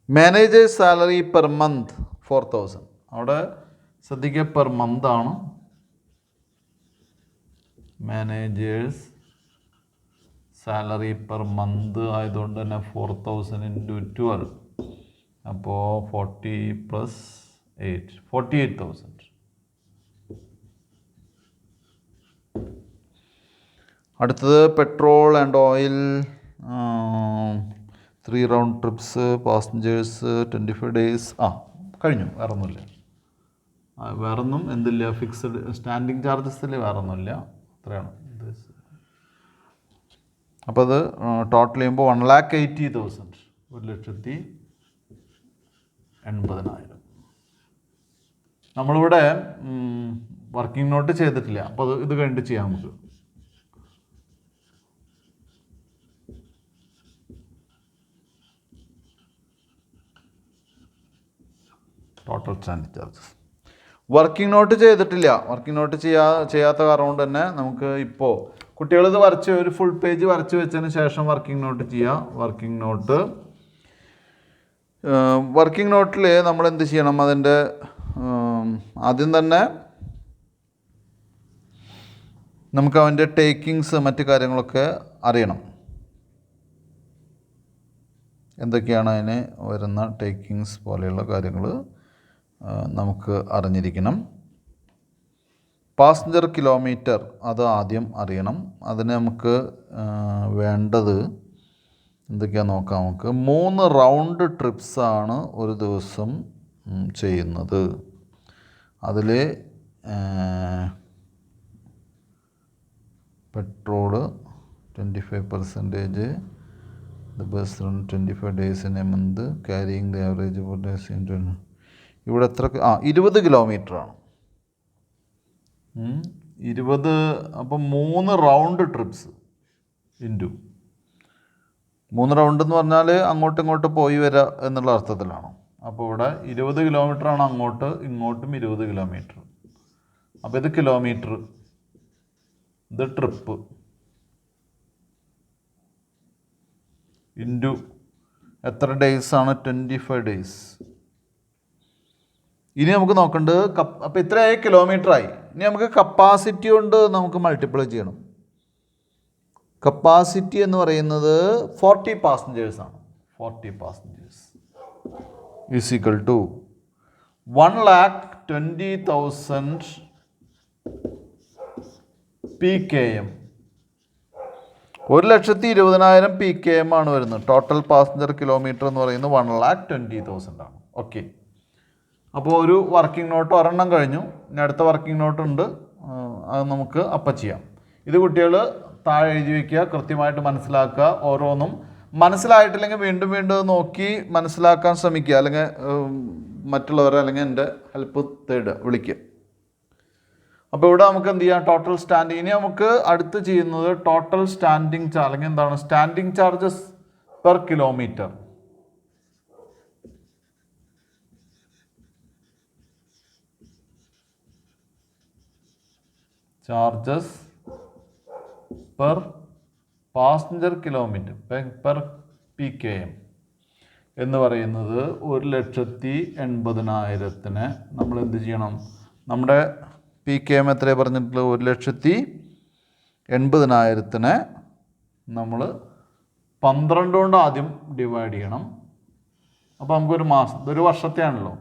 Managers salary per month 4,000. അവിടെ ശ്രദ്ധിക്കുക, പെർ മന്ത് ആണ്. മാനേജേഴ്സ് സാലറി പെർ മന്ത് ആയതുകൊണ്ട് തന്നെ 4,000 ഇൻറ്റു 12. അപ്പോൾ 40 + 8 48,000. അടുത്തത് petrol and oil 3 round TRIPS, passengers 25 days. കഴിഞ്ഞു. വേറൊന്നും എന്തില്ല, ഫിക്സഡ് സ്റ്റാൻഡിങ് ചാർജസിൽ വേറൊന്നുമില്ല. അത്രയാണ്. അപ്പോൾ അത് ടോട്ടൽ ചെയ്യുമ്പോൾ 1,80,000. 1,80,000. നമ്മളിവിടെ വർക്കിംഗ് നോട്ട് ചെയ്തിട്ടില്ല. അപ്പോൾ ഇത് കഴിഞ്ഞിട്ട് ചെയ്യാം നമുക്ക്. Total standing charges. Working not ചെയ്തിട്ടില്ല. വർക്കിംഗ് നോട്ട് ചെയ്യാത്ത കാരണം കൊണ്ട് തന്നെ നമുക്ക് ഇപ്പോൾ കുട്ടികളിത് വരച്ച് ഒരു ഫുൾ പേജ് വരച്ച് വെച്ചതിന് ശേഷം വർക്കിംഗ് നോട്ട് ചെയ്യുക. വർക്കിംഗ് നോട്ടിൽ നമ്മൾ എന്ത് ചെയ്യണം? അതിൻ്റെ ആദ്യം തന്നെ നമുക്ക് അവൻ്റെ ടേക്കിങ്സ് മറ്റു കാര്യങ്ങളൊക്കെ അറിയണം. എന്തൊക്കെയാണ് അതിന് വരുന്ന ടേക്കിങ്സ് പോലെയുള്ള കാര്യങ്ങൾ നമുക്ക് അറിഞ്ഞിരിക്കണം. പാസഞ്ചർ കിലോമീറ്റർ അത് ആദ്യം അറിയണം. അതിന് നമുക്ക് വേണ്ടത് എന്തൊക്കെയാണെന്ന് നോക്കാം. നമുക്ക് 3 റൗണ്ട് ട്രിപ്സാണ് ഒരു ദിവസം ചെയ്യുന്നത്. അതിൽ petrol 25%, the bus run 25 days in a month, carrying the average for days into ഇവിടെ എത്ര 20 കിലോമീറ്ററാണ്. 20 അപ്പം 3 റൗണ്ട് ട്രിപ്സ് ഇൻറ്റു 3 റൗണ്ട് എന്ന് പറഞ്ഞാൽ അങ്ങോട്ടും ഇങ്ങോട്ടും പോയി വരിക എന്നുള്ള അർത്ഥത്തിലാണ്. അപ്പോൾ ഇവിടെ 20 കിലോമീറ്ററാണ് അങ്ങോട്ട്, ഇങ്ങോട്ടും 20 കിലോമീറ്റർ. അപ്പോൾ ഇത് കിലോമീറ്റർ, ഇത് ട്രിപ്പ് ഇൻറ്റു എത്ര ഡേയ്സ് ആണ്? 25 ഡേയ്സ്. ഇനി നമുക്ക് നോക്കേണ്ടത് അപ്പോൾ ഇത്രയായി കിലോമീറ്ററായി. ഇനി നമുക്ക് കപ്പാസിറ്റി കൊണ്ട് നമുക്ക് മൾട്ടിപ്ലൈ ചെയ്യണം. കപ്പാസിറ്റി എന്ന് പറയുന്നത് 40 പാസഞ്ചേഴ്സാണ്. 40 passengers is equal to 1,20,000 PKM. 1,20,000 PKM ആണ് വരുന്നത്. ടോട്ടൽ പാസഞ്ചർ കിലോമീറ്റർ എന്ന് പറയുന്നത് 1,20,000 ആണ്. ഓക്കെ, അപ്പോൾ ഒരു വർക്കിംഗ് നോട്ട് ഒരെണ്ണം കഴിഞ്ഞു. ഇനി അടുത്ത വർക്കിംഗ് നോട്ട് ഉണ്ട്, അത് നമുക്ക് അപ്പം ചെയ്യാം. ഇത് കുട്ടികൾ താഴെ എഴുതി വയ്ക്കുക, കൃത്യമായിട്ട് മനസ്സിലാക്കുക. ഓരോന്നും മനസ്സിലായിട്ടില്ലെങ്കിൽ വീണ്ടും വീണ്ടും നോക്കി മനസ്സിലാക്കാൻ ശ്രമിക്കുക, അല്ലെങ്കിൽ മറ്റുള്ളവരെ അല്ലെങ്കിൽ എൻ്റെ ഹെൽപ്പ് തേടുക, വിളിക്കുക. അപ്പോൾ ഇവിടെ നമുക്ക് എന്ത് ചെയ്യാം? Total standing. ഇനി നമുക്ക് അടുത്ത് ചെയ്യുന്നത് ടോട്ടൽ സ്റ്റാൻഡിങ് ചാർജ്, അല്ലെങ്കിൽ എന്താണ് standing charges per kilometre. Charges per passenger kilometre per PKM എന്ന് പറയുന്നത് 1,80,000-ന് നമ്മൾ എന്ത് ചെയ്യണം? നമ്മുടെ PKM എത്രയാണ് പറഞ്ഞിട്ടുള്ളത്? 1,80,000-ന് നമ്മൾ 12 കൊണ്ട് ആദ്യം ഡിവൈഡ് ചെയ്യണം. അപ്പോൾ നമുക്കൊരു മാസം, ഇതൊരു വർഷത്തെയാണല്ലോ,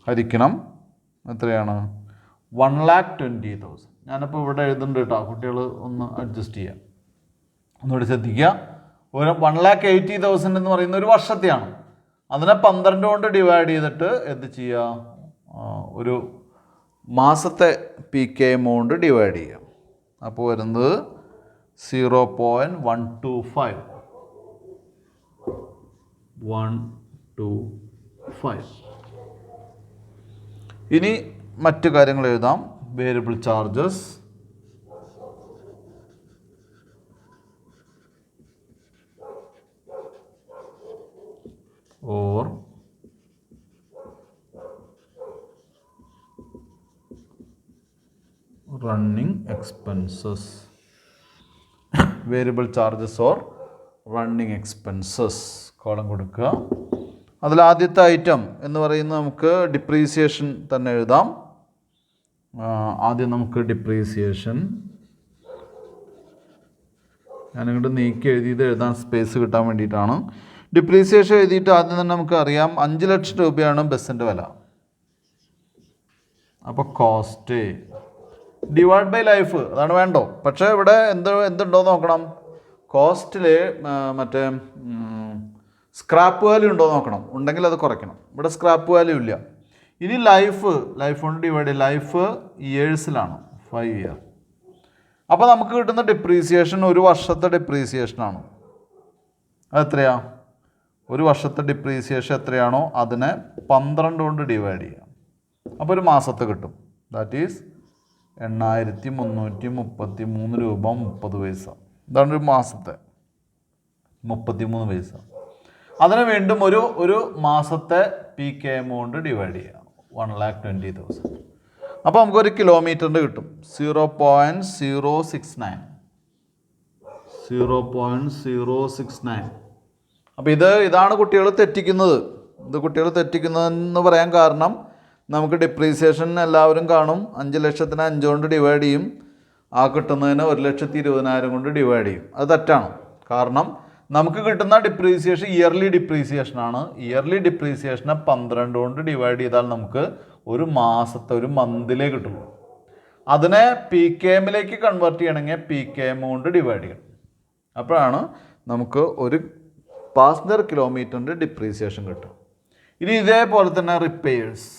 ഹരിക്കണം എത്രയാണ്? 1,20,000. ഞാനിപ്പോൾ ഇവിടെ എഴുതുന്നുണ്ട് കേട്ടോ, കുട്ടികൾ ഒന്ന് അഡ്ജസ്റ്റ് ചെയ്യുക. ഒന്നുകൂടി ശ്രദ്ധിക്കുക. 1,80,000 എന്ന് പറയുന്ന ഒരു വർഷത്തെയാണ്. അതിനെ 12 കൊണ്ട് ഡിവൈഡ് ചെയ്തിട്ട് എന്ത് ചെയ്യുക? ഒരു മാസത്തെ PKM കൊണ്ട് ഡിവൈഡ് ചെയ്യുക. അപ്പോൾ വരുന്നത് 0.125. 125. ഇനി മറ്റു കാര്യങ്ങൾ എഴുതാം. Variable charges or running expenses. Variable charges or running expenses column കൊടുക്കുക. അതിൽ ആദ്യത്തെ ഐറ്റം എന്ന് പറയുന്നത് നമുക്ക് ഡിപ്രീസിയേഷൻ തന്നെ എഴുതാം. ആദ്യം നമുക്ക് ഡിപ്രീസിയേഷൻ, ഞാനിങ്ങോട്ട് നീക്കി എഴുതിയത് എഴുതാൻ സ്പേസ് കിട്ടാൻ വേണ്ടിയിട്ടാണ്. ഡിപ്രീസിയേഷൻ എഴുതിയിട്ട് ആദ്യം തന്നെ നമുക്ക് അറിയാം 5 ലക്ഷം രൂപയാണ് ബസ്സിൻ്റെ വില. അപ്പോൾ കോസ്റ്റ് ഡിവൈഡ് ബൈ ലൈഫ്, അതാണ് വേണ്ടോ. പക്ഷേ ഇവിടെ എന്തുണ്ടോ നോക്കണം. കോസ്റ്റിൽ മറ്റേ സ്ക്രാപ്പ് വാല്യൂ ഉണ്ടോ നോക്കണം. ഉണ്ടെങ്കിൽ അത് കുറയ്ക്കണം. ഇവിടെ സ്ക്രാപ്പ് വാല്യൂ ഇല്ല. ഇനി ലൈഫ് കൊണ്ട് ഡിവൈഡ് ചെയ്യും. ലൈഫ് ഇയേഴ്സിലാണ്, 5 ഇയർ. അപ്പോൾ നമുക്ക് കിട്ടുന്ന ഡിപ്രീസിയേഷൻ ഒരു വർഷത്തെ ഡിപ്രീസിയേഷനാണ്. അതെത്രയാ? ഒരു വർഷത്തെ ഡിപ്രീസിയേഷൻ എത്രയാണോ അതിനെ 12 കൊണ്ട് ഡിവൈഡ് ചെയ്യാം. അപ്പോൾ ഒരു മാസത്തെ കിട്ടും. ദാറ്റ് ഈസ് 8,333 രൂപ 30 പൈസ. ഇതാണ് ഒരു മാസത്തെ 33 പൈസ. അതിന് വീണ്ടും ഒരു മാസത്തെ PKM കൊണ്ട് ഡിവൈഡ് ചെയ്യാം. 1,20,000. അപ്പോൾ നമുക്കൊരു കിലോമീറ്ററിൻ്റെ കിട്ടും 0.069. 0.069. അപ്പോൾ ഇതാണ് കുട്ടികൾ തെറ്റിക്കുന്നത്. ഇത് കുട്ടികൾ തെറ്റിക്കുന്നതെന്ന് പറയാൻ കാരണം നമുക്ക് ഡിപ്രീസിയേഷൻ എല്ലാവരും കാണും. 5 ലക്ഷത്തിന് 5 കൊണ്ട് ഡിവൈഡ് ചെയ്യും. ആ കിട്ടുന്നതിന് 1,20,000 കൊണ്ട് ഡിവൈഡ് ചെയ്യും. അത് തെറ്റാണ്. കാരണം നമുക്ക് കിട്ടുന്ന ഡിപ്രീസിയേഷൻ ഇയർലി ഡിപ്രീസിയേഷനാണ്. ഇയർലി ഡിപ്രീസിയേഷനെ 12 കൊണ്ട് ഡിവൈഡ് ചെയ്താൽ നമുക്ക് ഒരു മാസത്തെ, ഒരു മന്തിലേ കിട്ടുള്ളൂ. അതിനെ PKMലേക്ക് കൺവേർട്ട് ചെയ്യണമെങ്കിൽ PKM കൊണ്ട് ഡിവൈഡ് ചെയ്യണം. അപ്പോഴാണ് നമുക്ക് ഒരു പാസഞ്ചർ കിലോമീറ്ററിൻ്റെ ഡിപ്രീസിയേഷൻ കിട്ടും. ഇനി ഇതേപോലെ തന്നെ റിപ്പയേഴ്സ്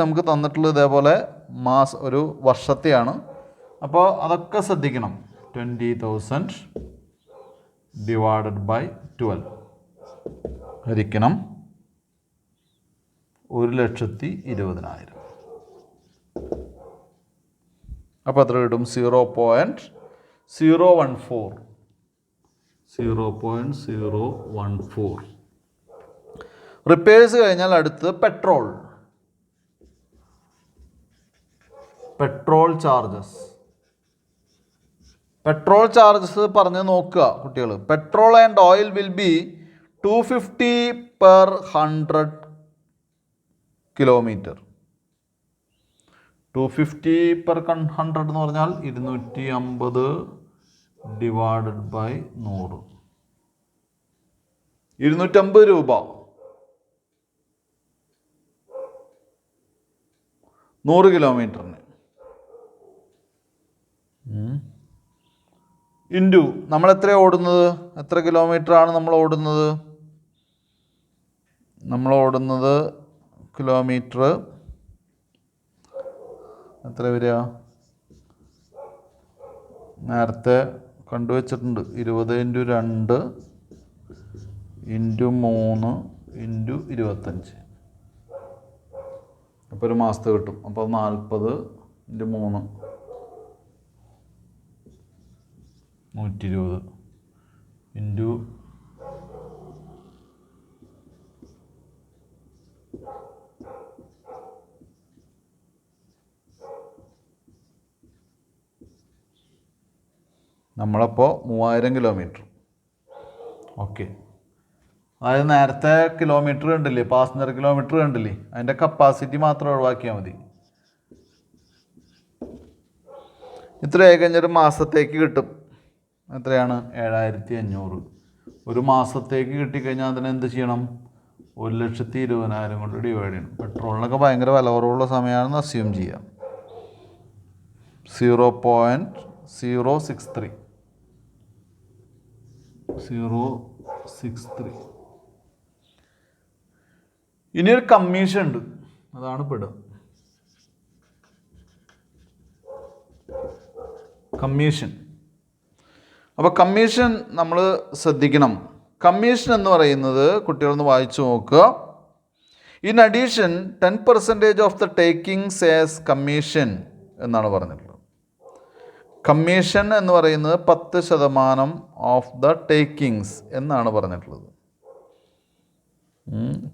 നമുക്ക് തന്നിട്ടുള്ളത് ഇതേപോലെ ഒരു വർഷത്തെയാണ്. അപ്പോൾ അതൊക്കെ ശ്രദ്ധിക്കണം. 20,000 ഡിവൈഡഡ് ബൈ 12 ഹരിക്കണം 1,20,000. അപ്പോൾ എത്ര കിട്ടും? 0.014. റിപ്പയേഴ്സ് കഴിഞ്ഞാൽ അടുത്ത് പെട്രോൾ ചാർജസ് പറഞ്ഞ് നോക്കുക കുട്ടികൾ. Petrol and oil will be 250 per 100 kilometre. 250 per 100 എന്ന് പറഞ്ഞാൽ 250 ഡിവൈഡഡ് ബൈ 100. 250 രൂപ 100 കിലോമീറ്ററിന് ഇൻറ്റു നമ്മൾ എത്രയാണ് ഓടുന്നത്? എത്ര കിലോമീറ്ററാണ് നമ്മൾ ഓടുന്നത്? കിലോമീറ്റർ എത്ര വരിക? നേരത്തെ കണ്ടുവച്ചിട്ടുണ്ട്. 20 × 2 × 3 × 25. അപ്പോൾ ഒരു മാസത്തെ കിട്ടും. അപ്പോൾ 40 × 3 120 ഇൻറ്റു നമ്മളപ്പോൾ 3000 കിലോമീറ്റർ. ഓക്കെ. അതായത് നേരത്തെ കിലോമീറ്റർ കണ്ടില്ലേ, പാസഞ്ചർ കിലോമീറ്റർ കണ്ടില്ലേ, അതിൻ്റെ കപ്പാസിറ്റി മാത്രം ഒഴിവാക്കിയാൽ മതി. ഇത്രയായി കഴിഞ്ഞൊരു മാസത്തേക്ക് കിട്ടും. എത്രയാണ്? 7,500. ഒരു മാസത്തേക്ക് കിട്ടിക്കഴിഞ്ഞാൽ അതിനെന്ത് ചെയ്യണം? 1,20,000 കൊണ്ട് ഡിവൈഡ് ചെയ്യണം. പെട്രോളിനൊക്കെ ഭയങ്കര വില കുറവുള്ള സമയമാണെന്ന് അസ്യൂം ചെയ്യാം. 0.063. ഇനിയൊരു കമ്മീഷൻ ഉണ്ട്, അതാണ് പെടുക. കമ്മീഷൻ. അപ്പോൾ കമ്മീഷൻ നമ്മൾ ശ്രദ്ധിക്കണം. കമ്മീഷൻ എന്ന് പറയുന്നത് കുട്ടികളൊന്ന് വായിച്ചു നോക്കുക. In addition 10% of the takings as commission എന്നാണ് പറഞ്ഞിട്ടുള്ളത്. കമ്മീഷൻ എന്ന് പറയുന്നത് 10% ഓഫ് ദ ടേക്കിങ്സ് എന്നാണ് പറഞ്ഞിട്ടുള്ളത്.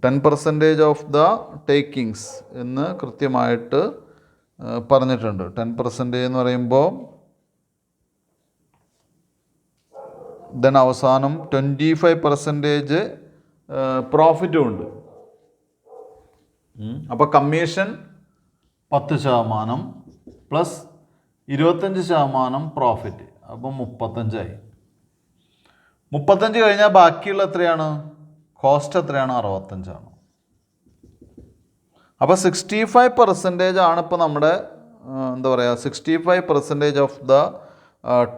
10% ഓഫ് ദ ടേക്കിങ്സ് എന്ന് കൃത്യമായിട്ട് പറഞ്ഞിട്ടുണ്ട്. 10% എന്ന് പറയുമ്പോൾ ദെൻ അവസാനം 25% പ്രോഫിറ്റും ഉണ്ട്. അപ്പോൾ കമ്മീഷൻ 10% പ്ലസ് 25% പ്രോഫിറ്റ്, അപ്പം 35 ആയി. 35 കഴിഞ്ഞാൽ ബാക്കിയുള്ള എത്രയാണ്? കോസ്റ്റ് എത്രയാണ്? 65 ആണ്. അപ്പോൾ 65% ആണ് ഇപ്പോൾ നമ്മുടെ എന്താ പറയുക, 65% ഓഫ് ദ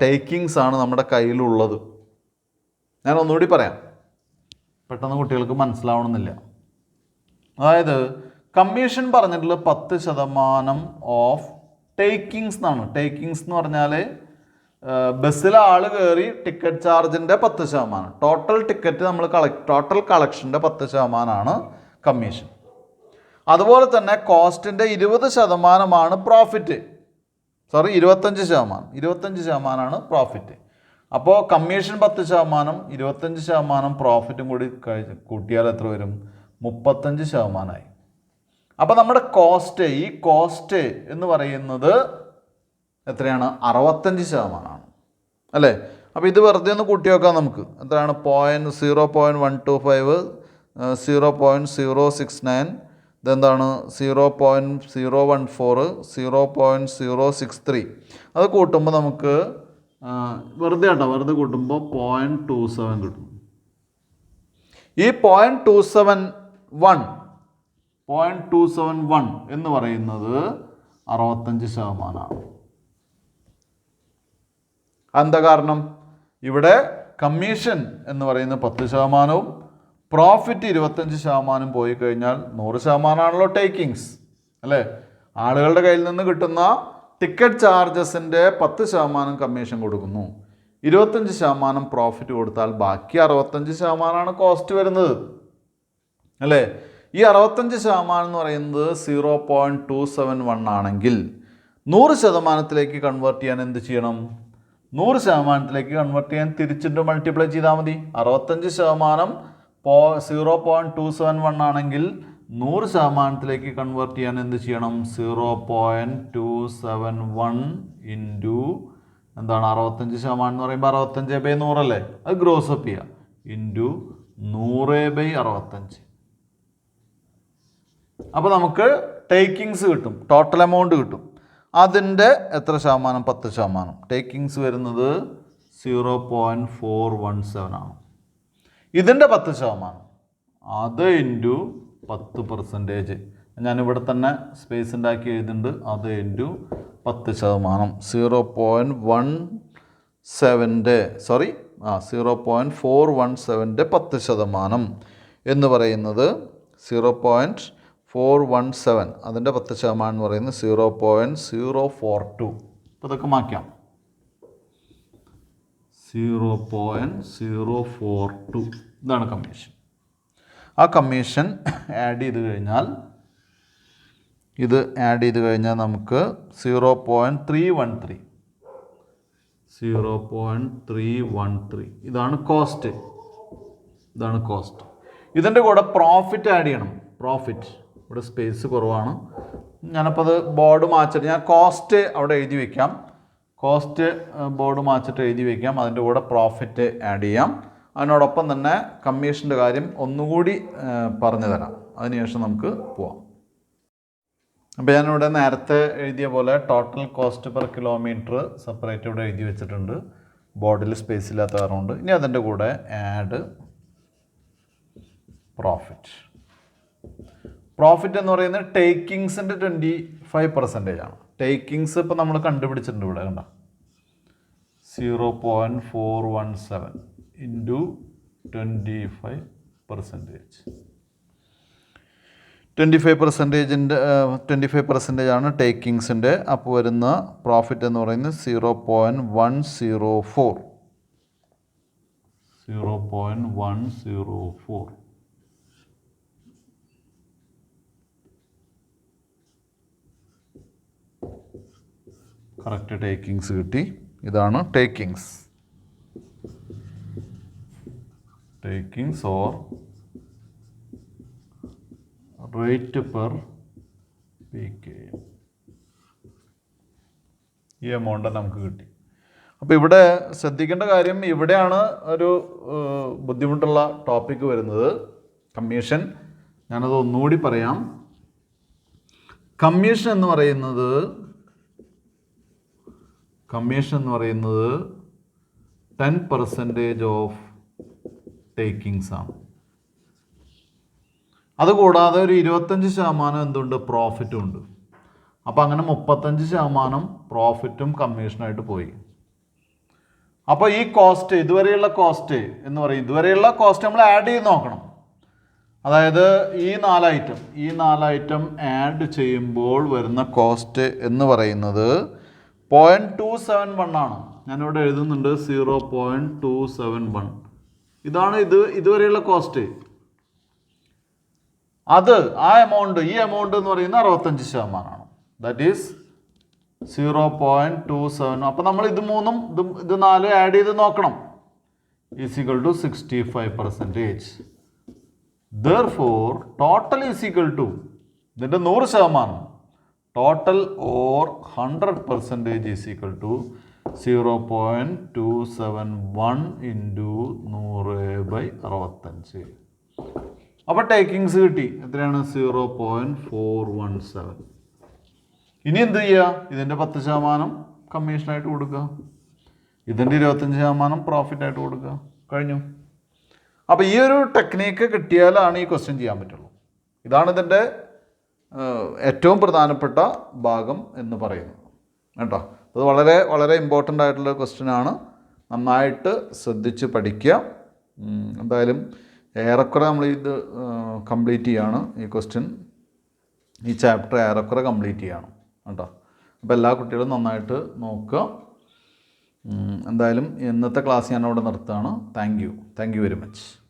ടേക്കിങ്സ് ആണ് നമ്മുടെ കയ്യിലുള്ളത്. ഞാൻ ഒന്നുകൂടി പറയാം, പെട്ടെന്ന് കുട്ടികൾക്ക് മനസ്സിലാവണമെന്നില്ല. അതായത് കമ്മീഷൻ പറഞ്ഞിട്ടുള്ളത് 10% ഓഫ് ടേക്കിങ്സ് എന്നാണ്. ടേക്കിങ്സ് എന്ന് പറഞ്ഞാൽ ബസ്സിൽ ആൾ കയറി ടിക്കറ്റ് ചാർജിൻ്റെ 10%. ടോട്ടൽ ടിക്കറ്റ് നമ്മൾ ടോട്ടൽ കളക്ഷൻ്റെ 10% കമ്മീഷൻ. അതുപോലെ തന്നെ കോസ്റ്റിൻ്റെ 20% പ്രോഫിറ്റ്. 25%. 25% പ്രോഫിറ്റ്. അപ്പോൾ കമ്മീഷൻ 10%, 25% പ്രോഫിറ്റും കൂടി കൂട്ടിയാൽ എത്ര വരും? 35% ആയി. അപ്പോൾ നമ്മുടെ ഈ കോസ്റ്റ് എന്ന് പറയുന്നത് എത്രയാണ്? 65% അല്ലേ? അപ്പോൾ ഇത് വെറുതെ ഒന്ന് കൂട്ടി വെക്കാം നമുക്ക്. എത്രയാണ്? 0.125, 0.069, ഇതെന്താണ്? 0.014, 0.063. അത് കൂട്ടുമ്പോൾ നമുക്ക് വെറുതെ കൂട്ടുമ്പോൾ 0.27 കിട്ടും. ഈ 0.271 എന്ന് പറയുന്നത് 65%. എന്താ കാരണം? ഇവിടെ കമ്മീഷൻ എന്ന് പറയുന്നത് 10%, പ്രോഫിറ്റ് 25% പോയി കഴിഞ്ഞാൽ 100% ആണല്ലോ ടേക്കിങ്സ് അല്ലേ? ആളുകളുടെ കയ്യിൽ നിന്ന് കിട്ടുന്ന ടിക്കറ്റ് ചാർജസിൻ്റെ 10% കമ്മീഷൻ കൊടുക്കുന്നു. 25% പ്രോഫിറ്റ് കൊടുത്താൽ ബാക്കി 65% കോസ്റ്റ് വരുന്നത് അല്ലേ? ഈ 65% എന്ന് പറയുന്നത് 0.271 ആണെങ്കിൽ 100% കൺവേർട്ട് ചെയ്യാൻ എന്ത് ചെയ്യണം? 100% കൺവേർട്ട് ചെയ്യാൻ തിരിച്ചിട്ട് മൾട്ടിപ്ലൈ ചെയ്താൽ മതി. 65% 0.271 ആണെങ്കിൽ 100% കൺവേർട്ട് ചെയ്യാൻ എന്ത് ചെയ്യണം? 0.271 ഇൻറ്റു എന്താണ് 65% എന്ന് പറയുമ്പോൾ 65/100 അല്ലേ? അത് ഗ്രോസ് അപ്പ് ചെയ്യുക. ഇൻറ്റു 100/65. അപ്പോൾ നമുക്ക് ടേക്കിങ്സ് കിട്ടും, ടോട്ടൽ എമൗണ്ട് കിട്ടും. അതിൻ്റെ എത്ര ശതമാനം? 10%. ടേക്കിങ്സ് വരുന്നത് 0.417 ആണ്. ഇതിൻ്റെ 10%, അത് ഇൻറ്റു 10%. ഞാനിവിടെ തന്നെ സ്പേസ് ഉണ്ടാക്കി എഴുതുന്നുണ്ട്. അത് ഇൻറ്റു 10%. 0.417 10% എന്ന് പറയുന്നത് 0.417. അതിൻ്റെ 10% എന്ന് പറയുന്നത് 0.042. അപ്പോൾ ഇതൊക്കെ മാറ്റാം. 0.042 ഇതാണ് കമ്മീഷൻ. ആ കമ്മീഷൻ ആഡ് ചെയ്ത് കഴിഞ്ഞാൽ നമുക്ക് 0.313 ഇതാണ് കോസ്റ്റ്. ഇതിൻ്റെ കൂടെ പ്രോഫിറ്റ് ആഡ് ചെയ്യണം. പ്രോഫിറ്റ് ഇവിടെ സ്പേസ് കുറവാണ്. ഞാനപ്പോൾ അത് ബോർഡ് മാച്ചിട്ട് ഞാൻ കോസ്റ്റ് അവിടെ എഴുതി വയ്ക്കാം. കോസ്റ്റ് ബോർഡ് മാച്ചിട്ട് എഴുതി വയ്ക്കാം. അതിൻ്റെ കൂടെ പ്രോഫിറ്റ് ആഡ് ചെയ്യാം. അതിനോടൊപ്പം തന്നെ കമ്മീഷൻ്റെ കാര്യം ഒന്നുകൂടി പറഞ്ഞു തരാം. അതിനുശേഷം നമുക്ക് പോവാം. അപ്പോൾ ഞാനിവിടെ നേരത്തെ എഴുതിയ പോലെ total cost per kilometre separate ഇവിടെ എഴുതി വെച്ചിട്ടുണ്ട്. ബോർഡിൽ സ്പേസ് ഇല്ലാത്ത കാരണമുണ്ട്. ഇനി അതിൻ്റെ കൂടെ ആഡ് പ്രോഫിറ്റ് എന്ന് പറയുന്നത് ടേക്കിങ്സിൻ്റെ 25% ആണ്. ടേക്കിങ്സ് ഇപ്പോൾ നമ്മൾ കണ്ടുപിടിച്ചിട്ടുണ്ട് ഇവിടെ കണ്ട 0.417 ഇൻറ്റു 25%. 25% ആണ് ടേക്കിങ്സിൻ്റെ. അപ്പോൾ വരുന്ന പ്രോഫിറ്റ് എന്ന് പറയുന്നത് 0.104. കറക്റ്റ് ടേക്കിങ്സ് കിട്ടി. ഇതാണ് takings or rate per PK. ഈ എമൗണ്ട് നമുക്ക് കിട്ടി. അപ്പോൾ ഇവിടെ ശ്രദ്ധിക്കേണ്ട കാര്യം, ഇവിടെയാണ് ഒരു ബുദ്ധിമുട്ടുള്ള ടോപ്പിക്ക് വരുന്നത്, കമ്മീഷൻ. ഞാനത് ഒന്നുകൂടി പറയാം. കമ്മീഷൻ എന്ന് പറയുന്നത് 10% ഓഫ് ടേക്കിങ്സ് ആണ്. അതുകൂടാതെ ഒരു 25% എന്തുണ്ട്? പ്രോഫിറ്റും ഉണ്ട്. അപ്പോൾ അങ്ങനെ 35% പ്രോഫിറ്റും കമ്മീഷനായിട്ട് പോയി. അപ്പോൾ ഈ കോസ്റ്റ്, ഇതുവരെയുള്ള കോസ്റ്റ് എന്ന് പറയും, ഇതുവരെയുള്ള കോസ്റ്റ് നമ്മൾ ആഡ് ചെയ്ത് നോക്കണം. അതായത് ഈ 4 ഐറ്റം ആഡ് ചെയ്യുമ്പോൾ വരുന്ന കോസ്റ്റ് എന്ന് പറയുന്നത് 0.271 ആണ്. ഞാനിവിടെ എഴുതുന്നുണ്ട് 0.271. ഇതാണ് ഇതുവരെയുള്ള കോസ്റ്റ്. ഈ എമൗണ്ട് എന്ന് പറയുന്നത് 65% ആണ്. That is 0.27. അപ്പോൾ നമ്മൾ ഇത് 4 ആഡ് ചെയ്ത് നോക്കണം. Is equal to 65%. Therefore, total is equal to ഇതിൻ്റെ 100%. Total or 100% is equal to 0.271 into 100/65. അപ്പോൾ ടേക്കിങ്സ് കിട്ടി. എത്രയാണ്? 0.417. ഇനി എന്ത് ചെയ്യുക? ഇതിൻ്റെ 10% കമ്മീഷനായിട്ട് കൊടുക്കുക. ഇതിൻ്റെ 25% പ്രോഫിറ്റായിട്ട് കൊടുക്കുക. കഴിഞ്ഞു. അപ്പോൾ ഈ ഒരു ടെക്നീക്ക് കിട്ടിയാലാണ് ഈ ക്വസ്റ്റ്യൻ ചെയ്യാൻ പറ്റുള്ളൂ. ഇതാണ് ഇതിൻ്റെ ഏറ്റവും പ്രധാനപ്പെട്ട ഭാഗം എന്ന് പറയുന്നത് കേട്ടോ. അത് വളരെ വളരെ ഇമ്പോർട്ടൻ്റ് ആയിട്ടുള്ള ക്വസ്റ്റ്യനാണ്. നന്നായിട്ട് ശ്രദ്ധിച്ച് പഠിക്കുക. എന്തായാലും ഏറെക്കുറെ നമ്മൾ ഇത് കംപ്ലീറ്റ് ചെയ്യാണ് ഈ ക്വസ്റ്റ്യൻ. ഈ ചാപ്റ്റർ ഏറെക്കുറെ കംപ്ലീറ്റ് ചെയ്യണം കേട്ടോ. അപ്പോൾ എല്ലാ കുട്ടികളും നന്നായിട്ട് നോക്കുക. എന്തായാലും ഇന്നത്തെ ക്ലാസ് ഞാൻ അവിടെ നിർത്തുകയാണ്. Thank you very much.